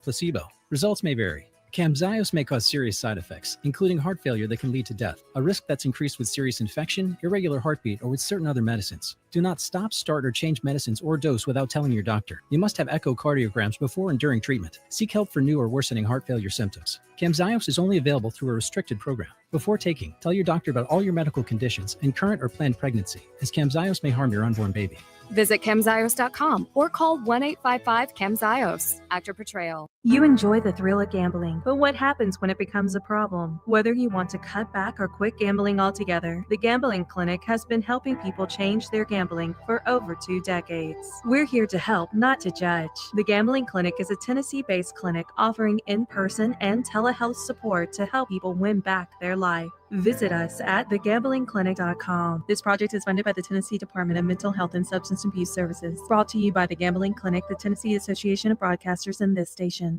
Placebo. Results may vary. Camzyos may cause serious side effects, including heart failure that can lead to death, a risk that's increased with serious infection, irregular heartbeat, or with certain other medicines. Do not stop, start, or change medicines or dose without telling your doctor. You must have echocardiograms before and during treatment. Seek help for new or worsening heart failure symptoms. Camzyos is only available through a restricted program. Before taking, tell your doctor about all your medical conditions and current or planned pregnancy, as Camzyos may harm your unborn baby. Visit Camzyos.com or call 1-855-CAMZYOS after portrayal. You enjoy the thrill of gambling, but what happens when it becomes a problem? Whether you want to cut back or quit gambling altogether, the Gambling Clinic has been helping people change their gambling for over 2 decades. We're here to help, not to judge. The Gambling Clinic is a Tennessee-based clinic offering in-person and telehealth support to help people win back their life. Visit us at thegamblingclinic.com. This project is funded by the Tennessee Department of Mental Health and Substance Abuse Services. Brought to you by the Gambling Clinic, the Tennessee Association of Broadcasters, and this station.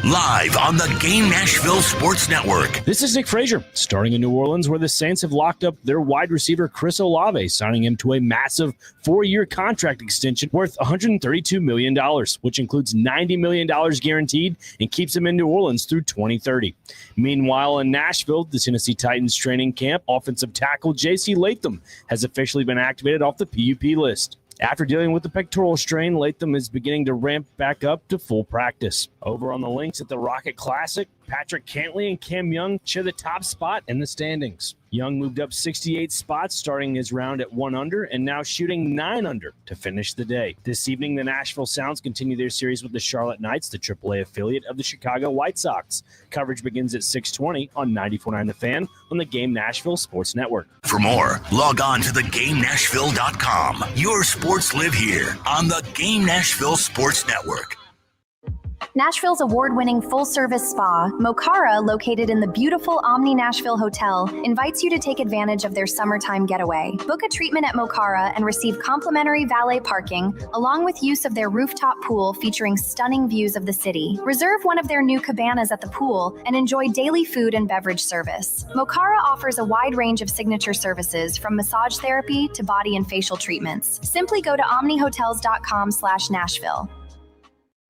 Live on the Game Nashville Sports Network. This is Nick Frazier, starting in New Orleans, where the Saints have locked up their wide receiver Chris Olave, signing him to a massive 4-year contract extension worth $132 million, which includes $90 million guaranteed and keeps him in New Orleans through 2030. Meanwhile, in Nashville, the Tennessee Titans training camp, offensive tackle J.C. Latham has officially been activated off the PUP list. After dealing with the pectoral strain, Latham is beginning to ramp back up to full practice. Over on the links at the Rocket Classic, Patrick Cantley and Cam Young share the top spot in the standings. Young moved up 68 spots, starting his round at 1 under and now shooting 9 under to finish the day. This evening, the Nashville Sounds continue their series with the Charlotte Knights, the AAA affiliate of the Chicago White Sox. Coverage begins at 6:20 on 94.9 The Fan on the Game Nashville Sports Network. For more, log on to thegamenashville.com. Your sports live here on the Game Nashville Sports Network. Nashville's award-winning full-service spa, Mocara, located in the beautiful Omni Nashville Hotel, invites you to take advantage of their summertime getaway. Book a treatment at Mocara and receive complimentary valet parking, along with use of their rooftop pool featuring stunning views of the city. Reserve one of their new cabanas at the pool and enjoy daily food and beverage service. Mocara offers a wide range of signature services, from massage therapy to body and facial treatments. Simply go to omnihotels.com/Nashville.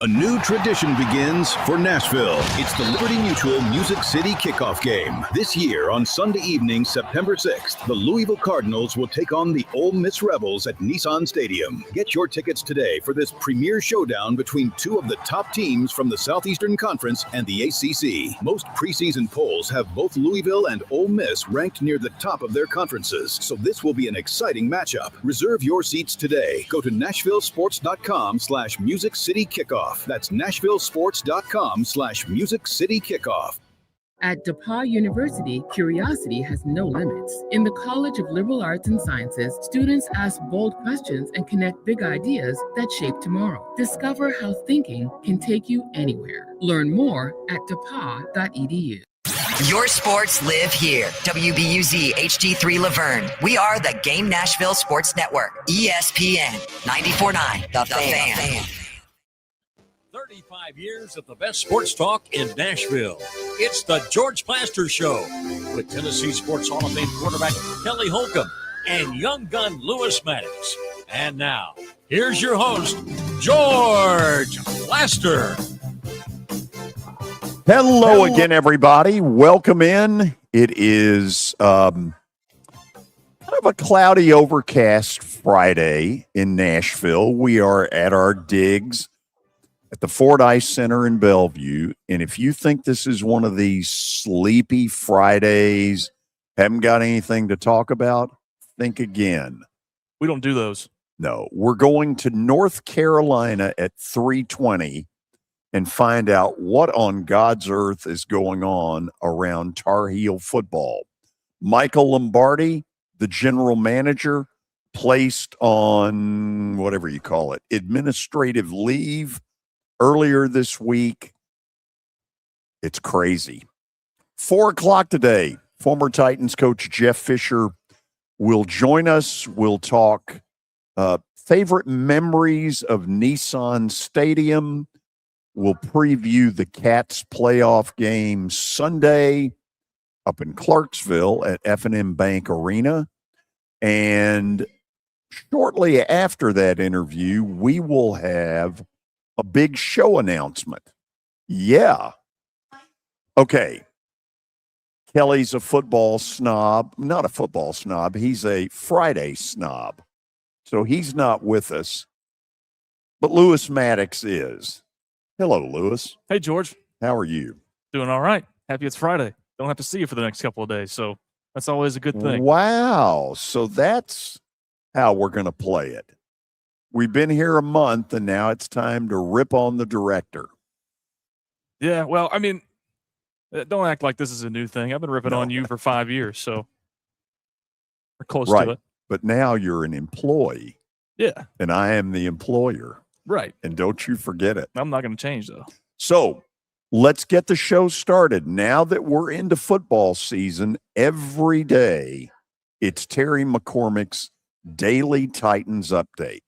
A new tradition begins for Nashville. It's the Liberty Mutual Music City Kickoff Game. This year on Sunday evening, September 6th, the Louisville Cardinals will take on the Ole Miss Rebels at Nissan Stadium. Get your tickets today for this premier showdown between two of the top teams from the Southeastern Conference and the ACC. Most preseason polls have both Louisville and Ole Miss ranked near the top of their conferences, so this will be an exciting matchup. Reserve your seats today. Go to nashvillesports.com/Music City Kickoff. That's nashvillesports.com/Music City Kickoff. At DePauw University, curiosity has no limits. In the College of Liberal Arts and Sciences, students ask bold questions and connect big ideas that shape tomorrow. Discover how thinking can take you anywhere. Learn more at depaw.edu. Your sports live here. WBUZ HD3 Laverne. We are the Game Nashville Sports Network. ESPN 94.9 The Fan. 35 years of the best sports talk in Nashville. It's the George Plaster Show with Tennessee Sports Hall of Fame quarterback Kelly Holcomb and young gun Lewis Maddox. And now, here's your host, George Plaster. Hello again, everybody. Welcome in. It is kind of a cloudy, overcast Friday in Nashville. We are at our digs at the Ford Ice Center in Bellevue. And if you think this is one of these sleepy Fridays, haven't got anything to talk about, think again. We don't do those. No, we're going to North Carolina at 3:20 and find out what on God's earth is going on around Tar Heel football. Michael Lombardi, the general manager, placed on whatever you call it, administrative leave earlier this week. It's crazy. 4:00 today, former Titans coach Jeff Fisher will join us. We'll talk favorite memories of Nissan Stadium. We'll preview the Cats playoff game Sunday up in Clarksville at F&M Bank Arena. And shortly after that interview, we will have a big show announcement. Yeah. Okay. Kelly's a football snob. Not a football snob. He's a Friday snob. So he's not with us. But Lewis Maddox is. Hello, Lewis. Hey, George. How are you? Doing all right. Happy it's Friday. Don't have to see you for the next couple of days, so that's always a good thing. Wow. So that's how we're going to play it. We've been here a month, and now it's time to rip on the director. Yeah, well, I mean, don't act like this is a new thing. I've been ripping on you for 5 years, so we're close to it. But now you're an employee. Yeah. And I am the employer. Right. And don't you forget it. I'm not going to change, though. So let's get the show started. Now that we're into football season, every day it's Terry McCormick's Daily Titans Update.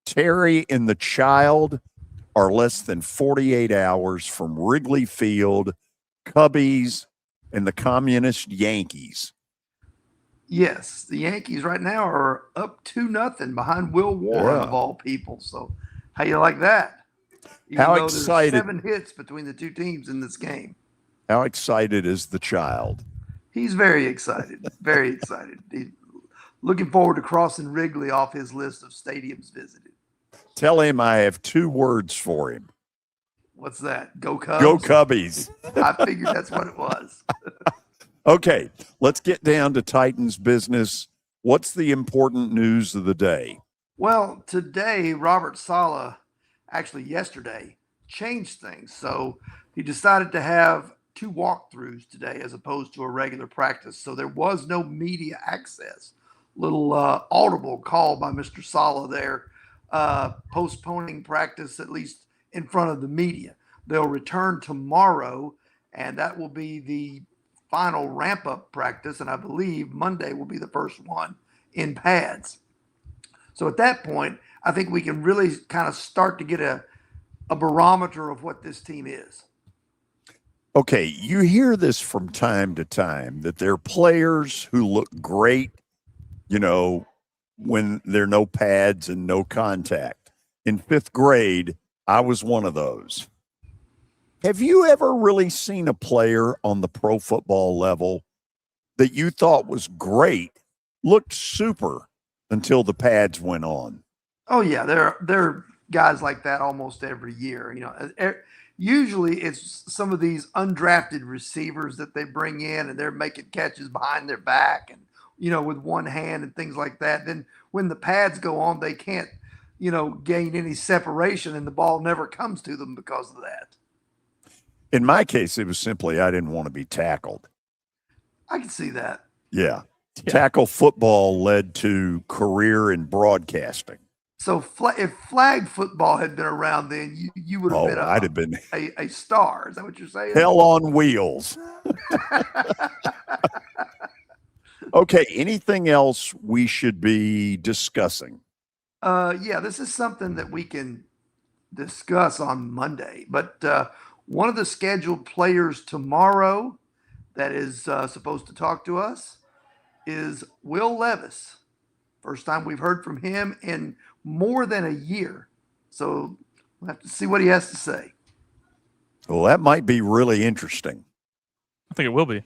Terry and the child are less than 48 hours from Wrigley Field, Cubbies, and the communist Yankees. Yes, the Yankees right now are up 2-0 behind Will Warren, of all people. So how you like that? Even how though excited? There's 7 hits between the two teams in this game. How excited is the child? He's very excited. Very excited. He's looking forward to crossing Wrigley off his list of stadiums visited. Tell him I have 2 words for him. What's that? Go Cubs? Go Cubbies. I figured that's what it was. Okay, let's get down to Titans business. What's the important news of the day? Well, today, Robert Saleh, actually yesterday, changed things. So he decided to have 2 walkthroughs today as opposed to a regular practice. So there was no media access. Little audible call by Mr. Saleh there, postponing practice at least in front of the media. They'll return tomorrow, and that will be the final ramp-up practice, and I believe Monday will be the first one in pads. So at that point, I think we can really kind of start to get a barometer of what this team is. Okay, you hear this from time to time, that there are players who look great, you know, when there are no pads and no contact. In 5th grade, I was one of those. Have you ever really seen a player on the pro football level that you thought was great, looked super until the pads went on? Oh, yeah. There are guys like that almost every year. You know, usually it's some of these undrafted receivers that they bring in and they're making catches behind their back and, you know, with one hand and things like that. Then when the pads go on, they can't, you know, gain any separation and the ball never comes to them because of that. In my case, it was simply I didn't want to be tackled. I can see that. Yeah. Tackle football led to career in broadcasting. So if flag football had been around then, you would have I'd have been a star. Is that what you're saying? Hell on wheels. Okay, anything else we should be discussing? Yeah, this is something that we can discuss on Monday. But one of the scheduled players tomorrow that is supposed to talk to us is Will Levis. First time we've heard from him in more than a year. So we'll have to see what he has to say. Well, that might be really interesting. I think it will be.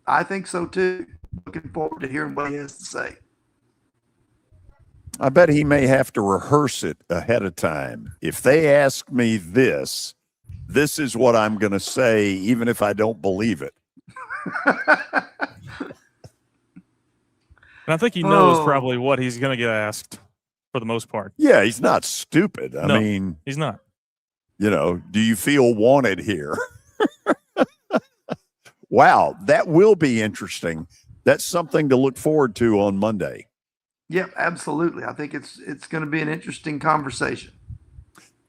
I think so, too. Looking forward to hearing what he has to say. I bet he may have to rehearse it ahead of time. If they ask me this is what I'm going to say, even if I don't believe it. And I think he knows probably what he's going to get asked for the most part. Yeah, he's not stupid. I mean, he's not. You know, do you feel wanted here? Wow, that will be interesting. That's something to look forward to on Monday. Yep, absolutely. I think it's going to be an interesting conversation.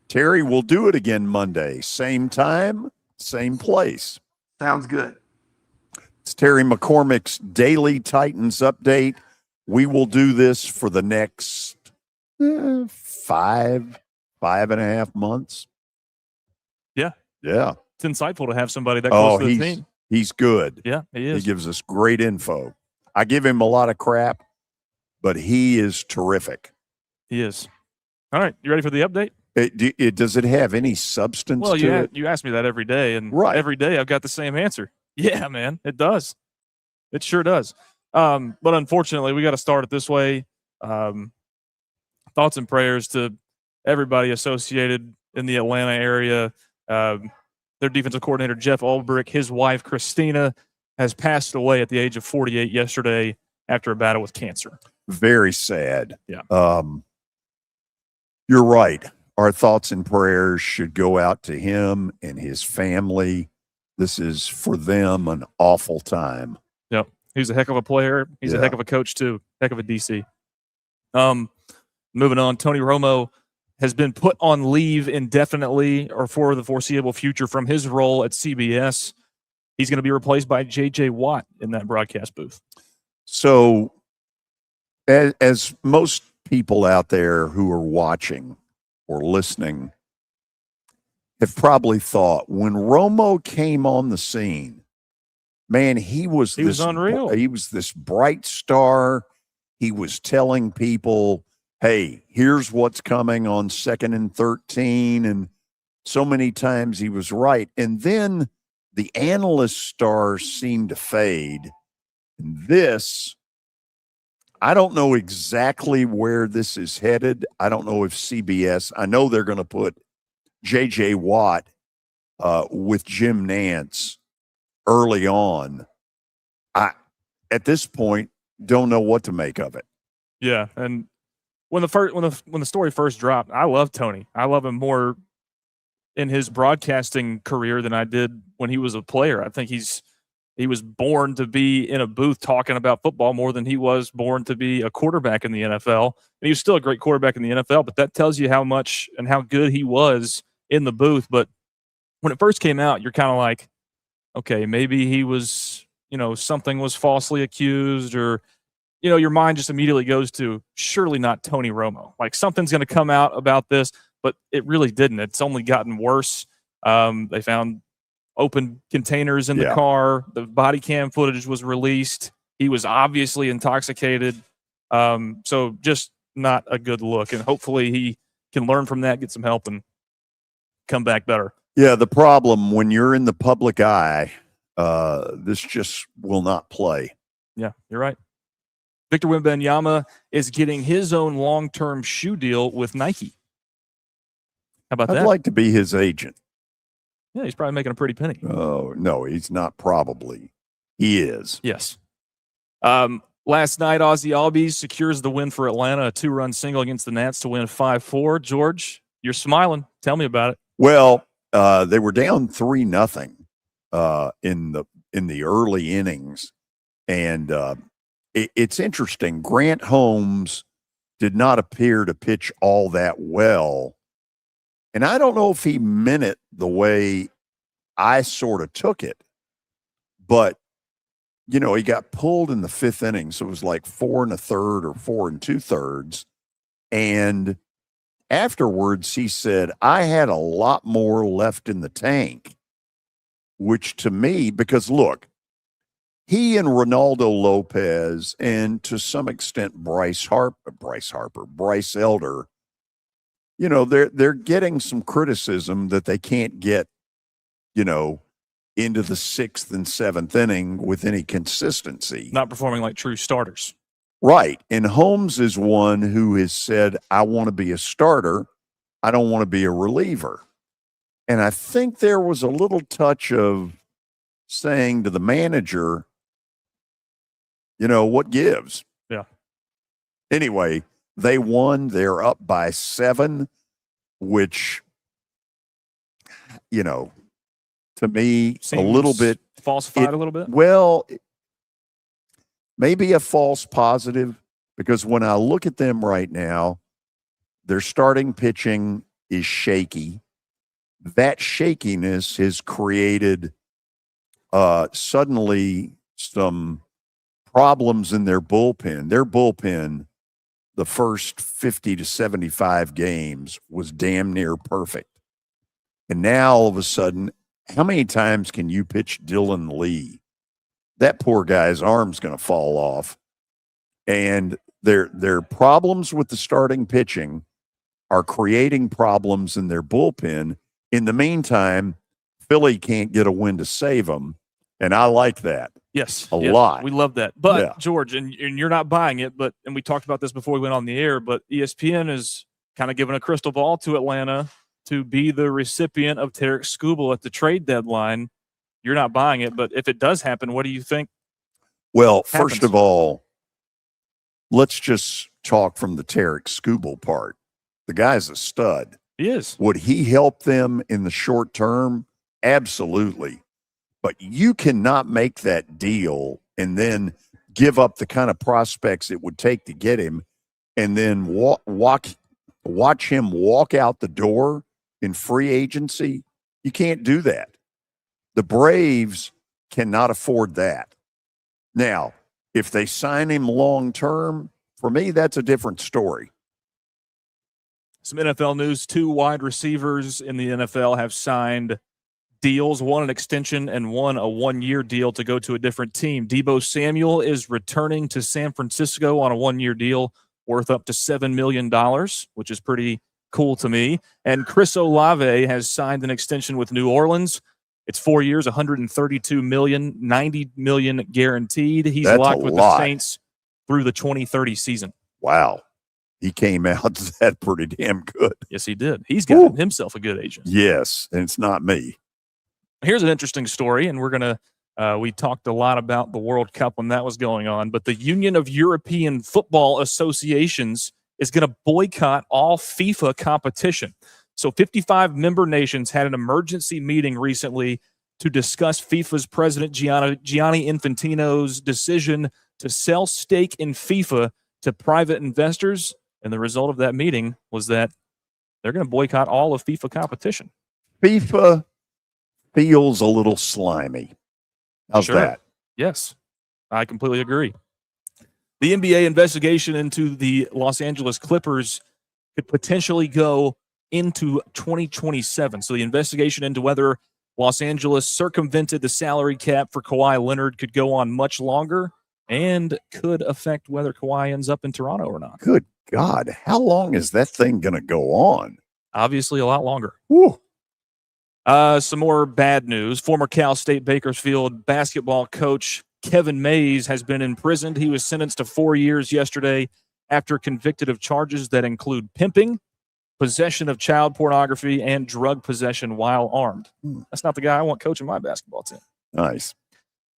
Terry, we'll do it again Monday. Same time, same place. Sounds good. It's Terry McCormick's Daily Titans Update. We will do this for the next 5.5 months. Yeah. Yeah. It's insightful to have somebody that close to the team. He's good. Yeah, he is. He gives us great info. I give him a lot of crap, but he is terrific. He is. All right. You ready for the update? Does it have any substance Well, to it? You ask me that every day, and Right. every day I've got the same answer. Yeah, man, it does. It sure does. But unfortunately, we got to start it this way. Thoughts and prayers to everybody associated in the Atlanta area. Their defensive coordinator, Jeff Ulbrich, his wife, Christina, has passed away at the age of 48 yesterday after a battle with cancer. Very sad. Yeah. You're right. Our thoughts and prayers should go out to him and his family. This is for them an awful time. Yep. He's a heck of a player. He's a heck of a coach too. Heck of a DC. Moving on, Tony Romo has been put on leave indefinitely or for the foreseeable future from his role at CBS. He's going to be replaced by J.J. Watt in that broadcast booth. So, as most people out there who are watching or listening have probably thought, when Romo came on the scene, man, he was unreal. He was this bright star. He was telling people, hey, here's what's coming on 2nd and 13. And so many times he was right. And then the analyst stars seemed to fade. This, I don't know exactly where this is headed. I don't know if CBS, I know they're going to put J.J. Watt with Jim Nantz early on. At this point, don't know what to make of it. Yeah, and when the story first dropped, I love Tony. I love him more in his broadcasting career than I did when he was a player. I think he was born to be in a booth talking about football more than he was born to be a quarterback in the NFL. And he was still a great quarterback in the NFL, but that tells you how much and how good he was in the booth. But when it first came out, you're kind of like, okay, maybe he was, something was falsely accused, or your mind just immediately goes to surely not Tony Romo. Like something's going to come out about this, but it really didn't. It's only gotten worse. They found open containers in the car. The body cam footage was released. He was obviously intoxicated. So just not a good look. And hopefully he can learn from that, get some help, and come back better. Yeah, the problem when you're in the public eye, this just will not play. Yeah, you're right. Victor Wembanyama is getting his own long-term shoe deal with Nike. How about that? I'd like to be his agent. Yeah, he's probably making a pretty penny. Oh, no, he's not probably. He is. Yes. Last night, Ozzy Albies secures the win for Atlanta, a 2-run single against the Nats to win 5-4. George, you're smiling. Tell me about it. Well, they were down 3-0 in the early innings, and it's interesting. Grant Holmes did not appear to pitch all that well. And I don't know if he meant it the way I sort of took it, but, he got pulled in the 5th inning. So it was like 4 1/3 or 4 2/3. And afterwards he said, I had a lot more left in the tank, which to me, because look, he and Ronaldo Lopez, and to some extent Bryce Elder, they're getting some criticism that they can't get, into the 6th and 7th inning with any consistency. Not performing like true starters. Right. And Holmes is one who has said, I want to be a starter. I don't want to be a reliever. And I think there was a little touch of saying to the manager, what gives? Yeah. Anyway, they won. They're up by 7, which, to me, seems a little bit falsified a little bit. Well, maybe a false positive, because when I look at them right now, their starting pitching is shaky. That shakiness has created suddenly some problems in their bullpen. Their bullpen, the first 50 to 75 games, was damn near perfect. And now all of a sudden, how many times can you pitch Dylan Lee? That poor guy's arm's going to fall off. And their problems with the starting pitching are creating problems in their bullpen. In the meantime, Philly can't get a win to save them, and I like that. Yes, a lot. We love that. But Yeah. George, and you're not buying it, and we talked about this before we went on the air, but ESPN is kind of giving a crystal ball to Atlanta to be the recipient of Tarek Skubal at the trade deadline. You're not buying it, but if it does happen, what do you think? Well, happens? first of all, let's just talk from the Tarek Skubal part. The guy's a stud. He is. Would he help them in the short term? Absolutely. But you cannot make that deal and then give up the kind of prospects it would take to get him and then watch him walk out the door in free agency. You can't do that. The Braves cannot afford that. Now, if they sign him long term, for me, that's a different story. Some NFL news. 2 wide receivers in the NFL have signed deals, one an extension and one a 1-year deal to go to a different team. Deebo Samuel is returning to San Francisco on a 1-year deal worth up to $7 million, which is pretty cool to me. And Chris Olave has signed an extension with New Orleans. It's 4 years, $132 million, $90 million guaranteed. He's locked with the Saints through the 2030 season. Wow. He came out that pretty damn good. Yes, he did. He's got himself a good agent. Yes, and it's not me. Here's an interesting story, and we're going to we talked a lot about the World Cup when that was going on, but the Union of European Football Associations is going to boycott all FIFA competition. So 55 member nations had an emergency meeting recently to discuss FIFA's president Gianni Infantino's decision to sell stake in FIFA to private investors. And the result of that meeting was that they're going to boycott all of FIFA competition. FIFA feels a little slimy. How's that? Yes, I completely agree. The NBA investigation into the Los Angeles Clippers could potentially go into 2027. So the investigation into whether Los Angeles circumvented the salary cap for Kawhi Leonard could go on much longer and could affect whether Kawhi ends up in Toronto or not. Good God. How long is that thing going to go on? Obviously a lot longer. Woo. Some more bad news. Former Cal State Bakersfield basketball coach Kevin Mays has been imprisoned. He was sentenced to 4 years yesterday after convicted of charges that include pimping, possession of child pornography, and drug possession while armed. That's not the guy I want coaching my basketball team. Nice.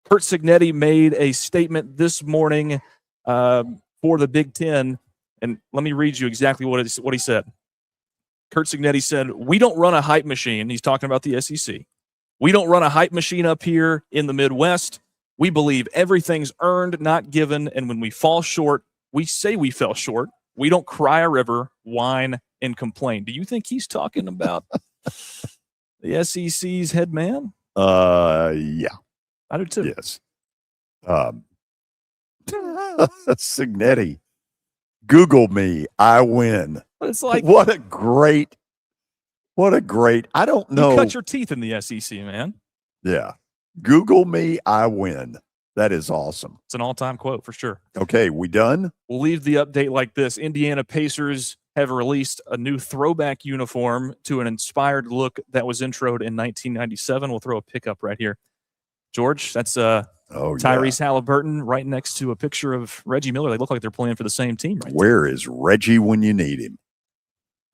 Curt Cignetti made a statement this morning for the Big Ten, and let me read you exactly what he said. Curt Cignetti said, "We don't run a hype machine." He's talking about the SEC. "We don't run a hype machine up here in the Midwest. We believe everything's earned, not given, and when we fall short, we say we fell short. We don't cry a river, whine, and complain." Do you think he's talking about the SEC's head man? Yeah. I do too. Yes. Cignetti. Google me. I win. But it's like, what a great, I don't know. You cut your teeth in the SEC, man. Yeah. Google me. I win. That is awesome. It's an all-time quote for sure. Okay. We done? We'll leave the update like this. Indiana Pacers have released a new throwback uniform to an inspired look that was introed in 1997. We'll throw a pickup right here. George, that's Tyrese Halliburton right next to a picture of Reggie Miller. They look like they're playing for the same team right Where is Reggie when you need him?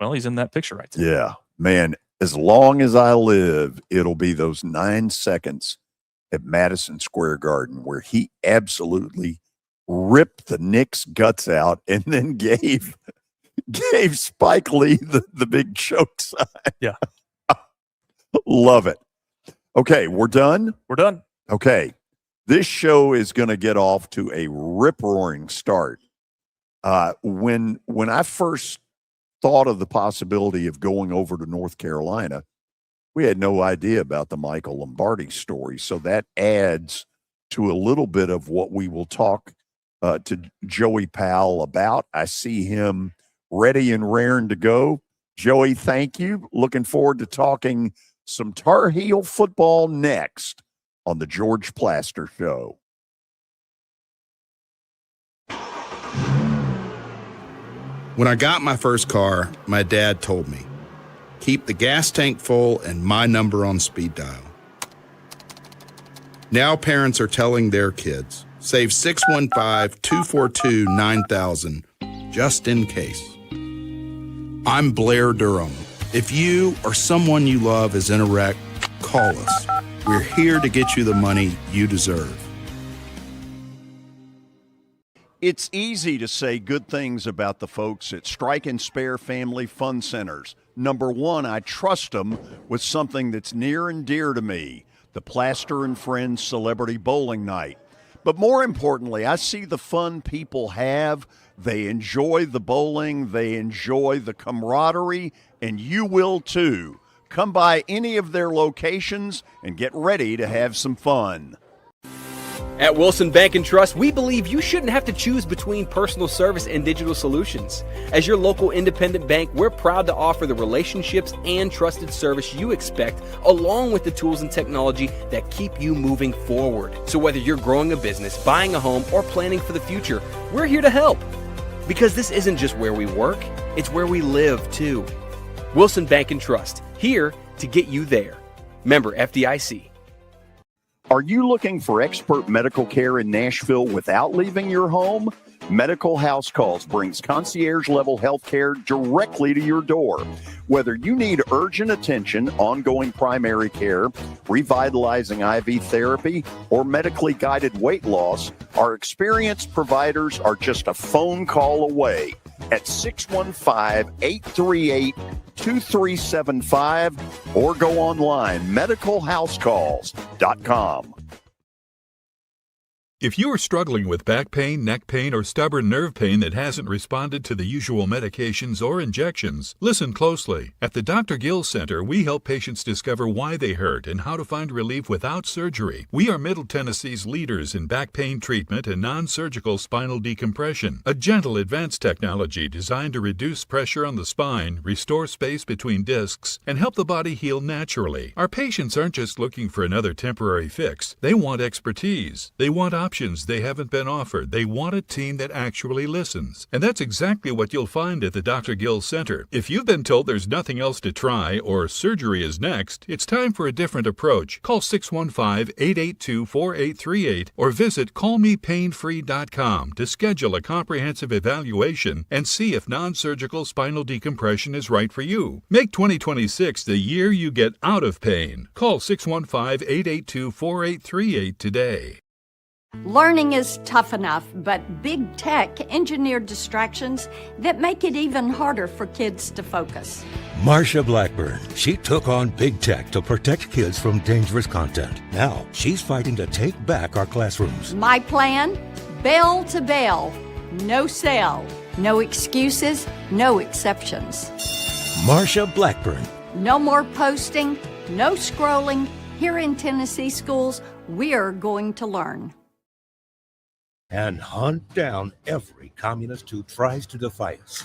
Well, he's in that picture right there. Yeah. Man, as long as I live, it'll be those 9 seconds at Madison Square Garden where he absolutely ripped the Knicks' guts out and then gave Spike Lee the big choke sign. Yeah. Love it. Okay, we're done? We're done. Okay. This show is going to get off to a rip-roaring start. When I first thought of the possibility of going over to North Carolina, we had no idea about the Michael Lombardi story. So that adds to a little bit of what we will talk to Joey Powell about. I see him ready and raring to go. Joey, thank you. Looking forward to talking some Tar Heel football next on the George Plaster Show. When I got my first car, my dad told me, keep the gas tank full and my number on speed dial. Now parents are telling their kids, save 615-242-9000 just in case. I'm Blair Durham. If you or someone you love is in a wreck, call us. We're here to get you the money you deserve. It's easy to say good things about the folks at Strike and Spare Family Fun Centers. Number one, I trust them with something that's near and dear to me, the Plaster and Friends Celebrity Bowling Night. But more importantly, I see the fun people have. They enjoy the bowling, they enjoy the camaraderie, and you will too. Come by any of their locations and get ready to have some fun. At Wilson Bank and Trust, we believe you shouldn't have to choose between personal service and digital solutions. As your local independent bank, we're proud to offer the relationships and trusted service you expect, along with the tools and technology that keep you moving forward. So whether you're growing a business, buying a home, or planning for the future, we're here to help. Because this isn't just where we work, it's where we live too. Wilson Bank and Trust, here to get you there. Member FDIC. Are you looking for expert medical care in Nashville without leaving your home? Medical House Calls brings concierge-level health care directly to your door. Whether you need urgent attention, ongoing primary care, revitalizing IV therapy, or medically guided weight loss, our experienced providers are just a phone call away at 615-838-2375 or go online, medicalhousecalls.com. If you are struggling with back pain, neck pain, or stubborn nerve pain that hasn't responded to the usual medications or injections, listen closely. At the Dr. Gill Center, we help patients discover why they hurt and how to find relief without surgery. We are Middle Tennessee's leaders in back pain treatment and non-surgical spinal decompression, a gentle advanced technology designed to reduce pressure on the spine, restore space between discs, and help the body heal naturally. Our patients aren't just looking for another temporary fix. They want expertise. They want options they haven't been offered. They want a team that actually listens. And that's exactly what you'll find at the Dr. Gill Center. If you've been told there's nothing else to try or surgery is next, it's time for a different approach. Call 615-882-4838 or visit callmepainfree.com to schedule a comprehensive evaluation and see if non-surgical spinal decompression is right for you. Make 2026 the year you get out of pain. Call 615-882-4838 today. Learning is tough enough, but big tech engineered distractions that make it even harder for kids to focus. Marsha Blackburn, she took on big tech to protect kids from dangerous content. Now she's fighting to take back our classrooms. My plan? Bell to bell. No sale. No excuses. No exceptions. Marsha Blackburn. No more posting. No scrolling. Here in Tennessee schools, we're going to learn. And hunt down every communist who tries to defy us.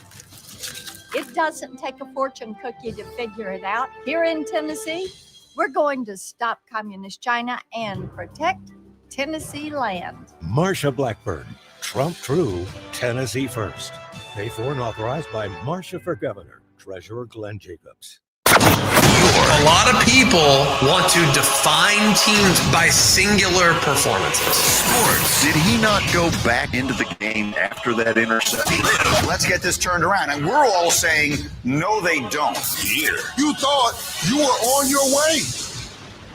It doesn't take a fortune cookie to figure it out. Here in Tennessee, we're going to stop communist China and protect Tennessee land. Marsha Blackburn, Trump true, Tennessee first. Paid for and authorized by Marsha for Governor, Treasurer Glenn Jacobs. A lot of people want to define teams by singular performances. Sports. Did he not go back into the game after that interception? Let's get this turned around. And we're all saying, no, they don't. Here. You thought you were on your way.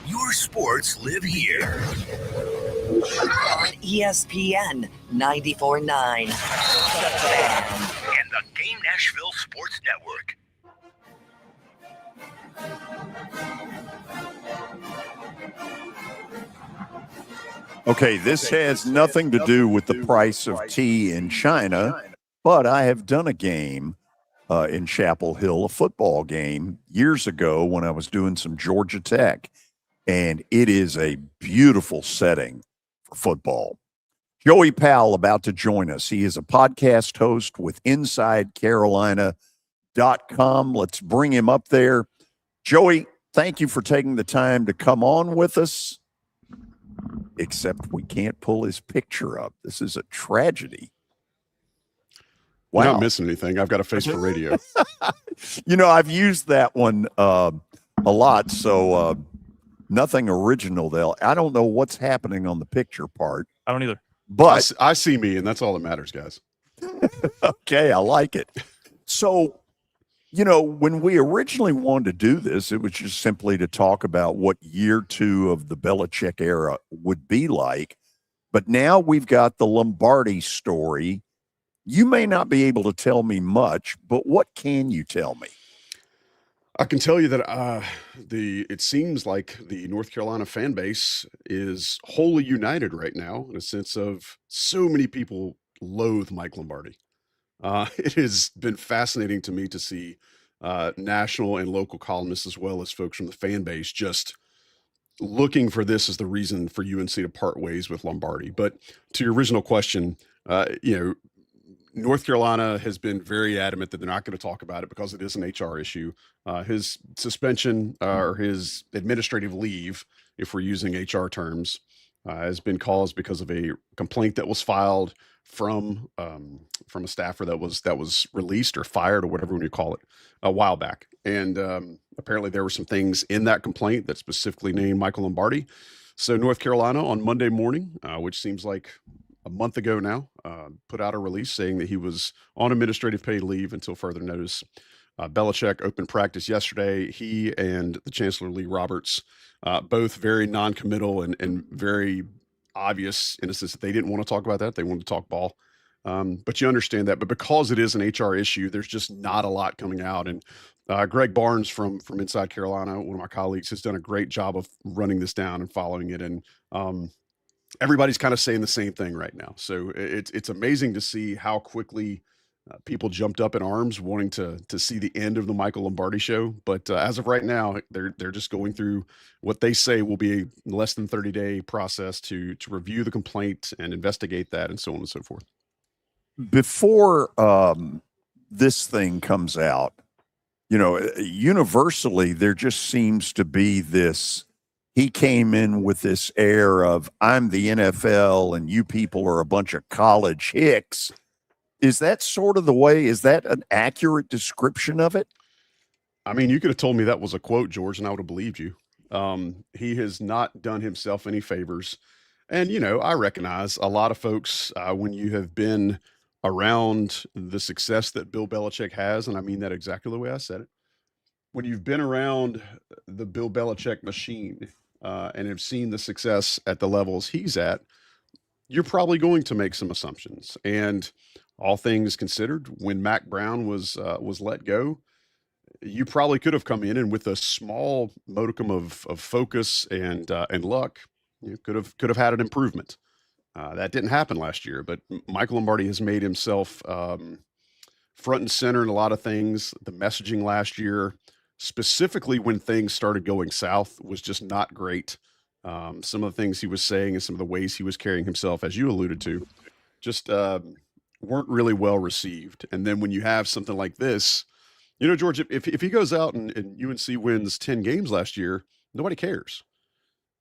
Your sports live here. On ESPN 94.9. And the Game Nashville Sports Network. Okay, this has nothing to do with the price of tea in China, but I have done a game in Chapel Hill, a football game, years ago when I was doing some Georgia Tech, and it is a beautiful setting for football. Joey Powell about to join us. He is a podcast host with InsideCarolina.com. Let's bring him up there. Joey, thank you for taking the time to come on with us. Except we can't pull his picture up. This is a tragedy. Wow. You're not missing anything. I've got a face for radio. I've used that one a lot, so nothing original there. I don't know what's happening on the picture part. I don't either. But I see me, and that's all that matters, guys. Okay, I like it. So, when we originally wanted to do this, it was just simply to talk about what year 2 of the Belichick era would be like. But now we've got the Lombardi story. You may not be able to tell me much, but what can you tell me? I can tell you that it seems like the North Carolina fan base is wholly united right now in a sense of so many people loathe Mike Lombardi. It has been fascinating to me to see national and local columnists as well as folks from the fan base just looking for this as the reason for UNC to part ways with Lombardi. But to your original question, North Carolina has been very adamant that they're not going to talk about it because it is an HR issue. His suspension or his administrative leave, if we're using HR terms, has been caused because of a complaint that was filed from a staffer that was released or fired or whatever you call it a while back. And apparently there were some things in that complaint that specifically named Michael Lombardi. So North Carolina on Monday morning, which seems like a month ago now, put out a release saying that he was on administrative paid leave until further notice. Belichick opened practice yesterday. He and the Chancellor Lee Roberts, both very non-committal and very obvious in a sense that they didn't want to talk about that. They wanted to talk ball. But you understand that. But because it is an HR issue, there's just not a lot coming out. And Greg Barnes from Inside Carolina, one of my colleagues, has done a great job of running this down and following it. And everybody's kind of saying the same thing right now. So it's amazing to see how quickly people jumped up in arms wanting to see the end of the Michael Lombardi show. But as of right now, they're just going through what they say will be a less than 30-day process to review the complaint and investigate that and so on and so forth. Before this thing comes out, universally, there just seems to be this, he came in with this air of, I'm the NFL and you people are a bunch of college hicks. Is that sort of the way? Is that an accurate description of it? I mean, you could have told me that was a quote, George, and I would have believed you. He has not done himself any favors. And, I recognize a lot of folks, when you have been around the success that Bill Belichick has, and I mean that exactly the way I said it, when you've been around the Bill Belichick machine and have seen the success at the levels he's at, you're probably going to make some assumptions. And all things considered, when Mac Brown was let go, you probably could have come in and with a small modicum of focus and luck, you could have had an improvement. That didn't happen last year, but Michael Lombardi has made himself front and center in a lot of things. The messaging last year, specifically when things started going south, was just not great. Some of the things he was saying and some of the ways he was carrying himself, as you alluded to, just weren't really well received. And then when you have something like this, George, if he goes out and UNC wins 10 games last year, nobody cares.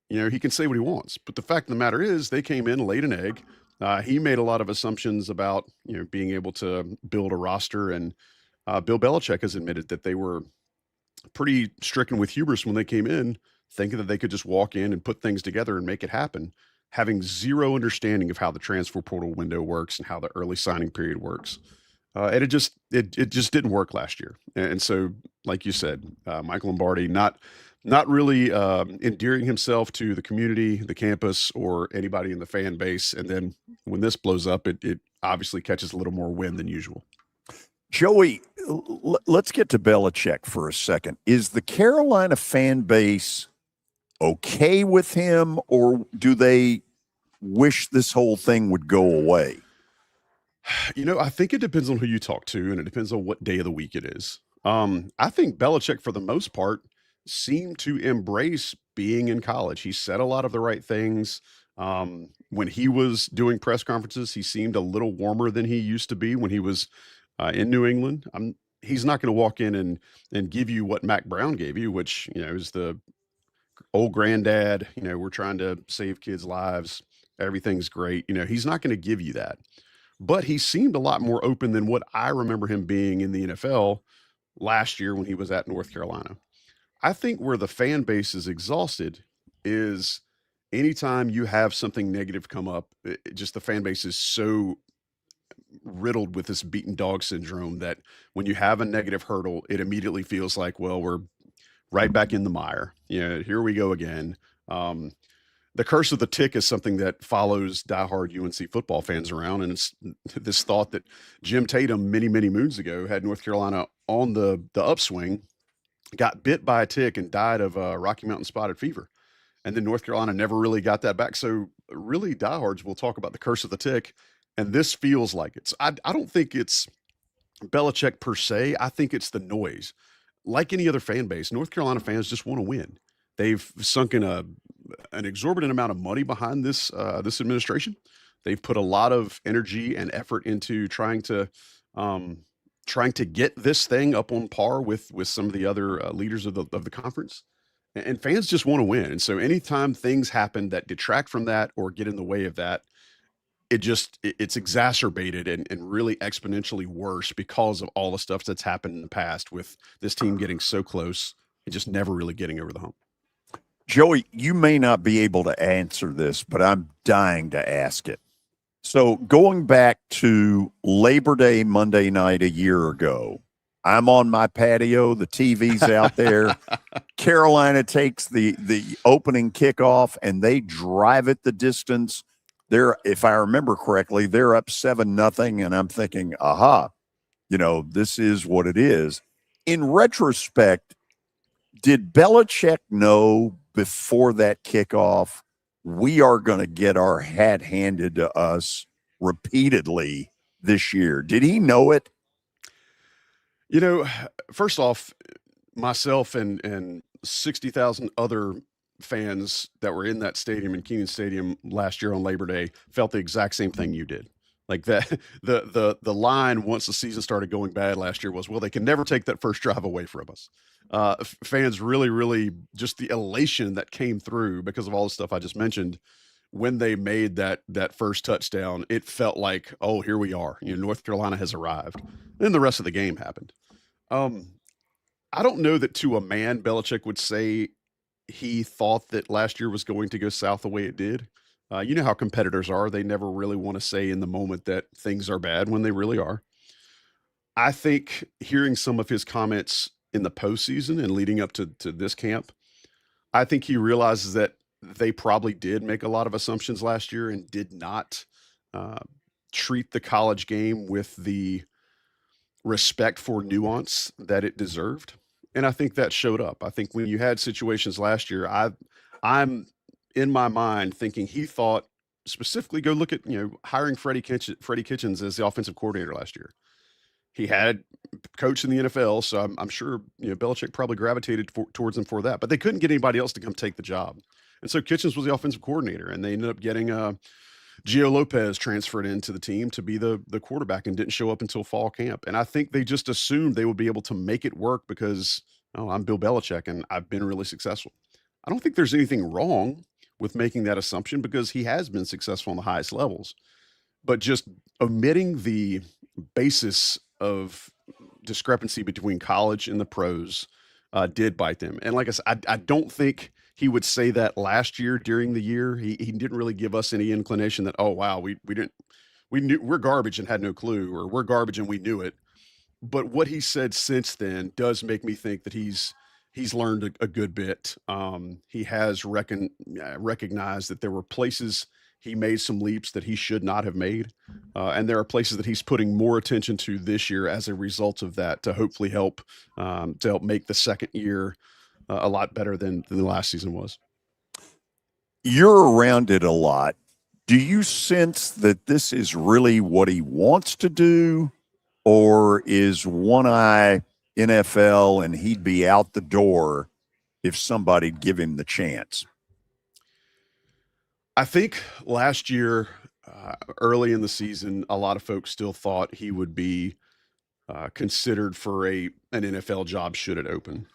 He can say what he wants. But the fact of the matter is they came in, laid an egg. He made a lot of assumptions about, being able to build a roster. And Bill Belichick has admitted that they were pretty stricken with hubris when they came in, thinking that they could just walk in and put things together and make it happen, having zero understanding of how the transfer portal window works and how the early signing period works. And it just didn't work last year. And so, like you said, Michael Lombardi, not really endearing himself to the community, the campus, or anybody in the fan base. And then when this blows up, it obviously catches a little more wind than usual. Joey, let's get to Belichick for a second. Is the Carolina fan base okay with him, or do they wish this whole thing would go away? I think it depends on who you talk to, and it depends on what day of the week it is. I think Belichick, for the most part, seemed to embrace being in college. He said a lot of the right things. When he was doing press conferences, he seemed a little warmer than he used to be when he was in New England. He's not going to walk in and give you what Mac Brown gave you, which, is the old granddad, we're trying to save kids' lives. Everything's great. He's not going to give you that. but he seemed a lot more open than what I remember him being in the NFL last year when he was at North Carolina. I think where the fan base is exhausted is anytime you have something negative come up, just the fan base is so riddled with this beaten dog syndrome that when you have a negative hurdle, it immediately feels like, well, we're right back in the mire. Here we go again. The curse of the tick is something that follows diehard UNC football fans around. And it's this thought that Jim Tatum many, many moons ago had North Carolina on the upswing, got bit by a tick and died of Rocky Mountain spotted fever. And then North Carolina never really got that back. So really diehards will talk about the curse of the tick. And this feels like it's, I don't think it's Belichick per se. I think it's the noise. Like any other fan base, North Carolina fans just want to win. They've sunk in an exorbitant amount of money behind this administration. They've put a lot of energy and effort into trying to get this thing up on par with some of the other leaders of the conference. And fans just want to win. And so anytime things happen that detract from that or get in the way of that, it's exacerbated and really exponentially worse because of all the stuff that's happened in the past with this team getting so close and just never really getting over the hump. Joey, you may not be able to answer this, but I'm dying to ask it. So going back to Labor Day Monday night a year ago, I'm on my patio, the TV's out there. Carolina takes the opening kickoff and they drive it the distance. If I remember correctly, they're up 7-0, and I'm thinking, aha, this is what it is. In retrospect, did Belichick know before that kickoff we are going to get our hat handed to us repeatedly this year? Did he know it? First off, myself and 60,000 other fans that were in that stadium in Kenan Stadium last year on Labor Day felt the exact same thing you did. Like that, the line once the season started going bad last year was, well, they can never take that first drive away from us. Fans really, really just the elation that came through because of all the stuff I just mentioned. When they made that first touchdown, it felt like, oh, here we are. North Carolina has arrived. Then the rest of the game happened. I don't know that to a man Belichick would say he thought that last year was going to go south the way it did. You know how competitors are. They never really want to say in the moment that things are bad when they really are. I think hearing some of his comments in the postseason and leading up to this camp, I think he realizes that they probably did make a lot of assumptions last year and did not treat the college game with the respect for nuance that it deserved. And I think that showed up. I think when you had situations last year, I'm in my mind thinking he thought specifically, go look at, hiring Freddie Kitchens as the offensive coordinator last year. He had coached in the NFL, so I'm sure, Belichick probably gravitated towards him for that, but they couldn't get anybody else to come take the job. And so Kitchens was the offensive coordinator, and they ended up getting Gio Lopez transferred into the team to be the quarterback and didn't show up until fall camp. And I think they just assumed they would be able to make it work because, I'm Bill Belichick and I've been really successful. I don't think there's anything wrong with making that assumption because he has been successful on the highest levels. But just omitting the basis of discrepancy between college and the pros did bite them. And like I said, I don't think he would say that last year during the year. He didn't really give us any inclination that, oh, wow, we knew we're garbage and had no clue, or we're garbage and we knew it. But what he said since then does make me think that he's learned a good bit. He has recognized that there were places he made some leaps that he should not have made. And there are places that he's putting more attention to this year as a result of that to hopefully help make the second year a lot better than the last season was. You're around it a lot. Do you sense that this is really what he wants to do, or is one eye NFL and he'd be out the door if somebody'd give him the chance? I think last year, early in the season, a lot of folks still thought he would be considered for an NFL job should it open.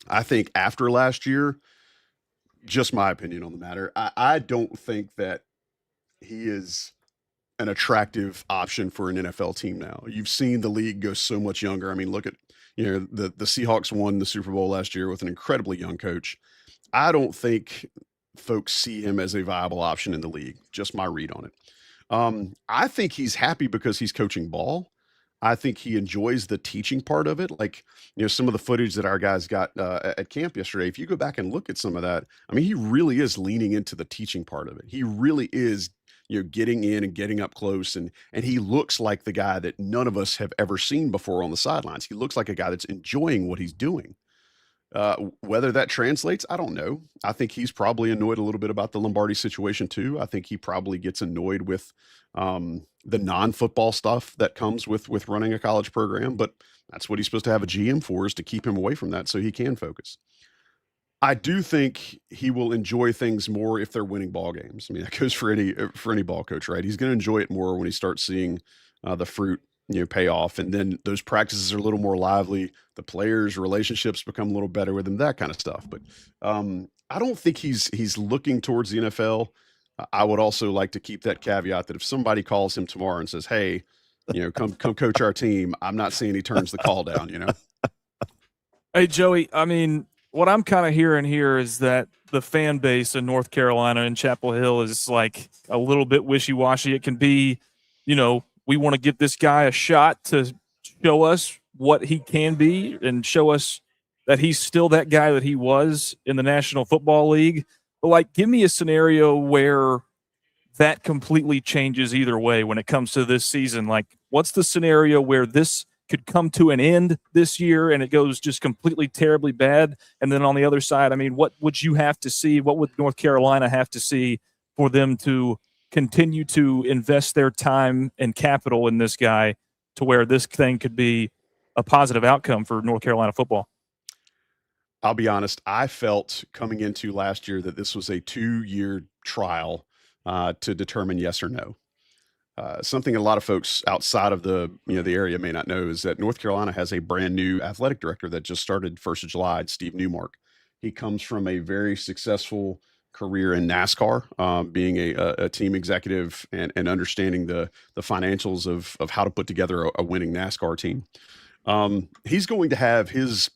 I think after last year, just my opinion on the matter, I don't think that he is an attractive option for an NFL team now. You've seen the league go so much younger. I mean, look at, the Seahawks won the Super Bowl last year with an incredibly young coach. I don't think folks see him as a viable option in the league. Just my read on it. I think he's happy because he's coaching ball. I think he enjoys the teaching part of it. Like, some of the footage that our guys got at camp yesterday, if you go back and look at some of that, I mean, he really is leaning into the teaching part of it. He really is, getting in and getting up close. And he looks like the guy that none of us have ever seen before on the sidelines. He looks like a guy that's enjoying what he's doing. Whether that translates, I don't know. I think he's probably annoyed a little bit about the Lombardi situation too. I think he probably gets annoyed with the non-football stuff that comes with running a college program, but that's what he's supposed to have a GM for, is to keep him away from that so he can focus. I do think he will enjoy things more if they're winning ball games. I mean, that goes for any ball coach, right? He's going to enjoy it more when he starts seeing the fruit pay off. And then those practices are a little more lively. The players' relationships become a little better with him, that kind of stuff. But I don't think he's looking towards the NFL. I would also like to keep that caveat that if somebody calls him tomorrow and says, hey, come coach our team, I'm not saying he turns the call down, Hey, Joey, I mean, what I'm kind of hearing here is that the fan base in North Carolina and Chapel Hill is like a little bit wishy-washy. It can be, we want to give this guy a shot to show us what he can be and show us that he's still that guy that he was in the National Football League. But, like, give me a scenario where that completely changes either way when it comes to this season. Like, what's the scenario where this could come to an end this year and it goes just completely terribly bad? And then on the other side, I mean, what would you have to see? What would North Carolina have to see for them to continue to invest their time and capital in this guy to where this thing could be a positive outcome for North Carolina football? I'll be honest. I felt coming into last year that this was a 2-year trial to determine yes or no. Something a lot of folks outside of the area may not know is that North Carolina has a brand new athletic director that just started 1st of July, Steve Newmark. He comes from a very successful career in NASCAR, being a team executive and understanding the financials of how to put together a winning NASCAR team. He's going to have his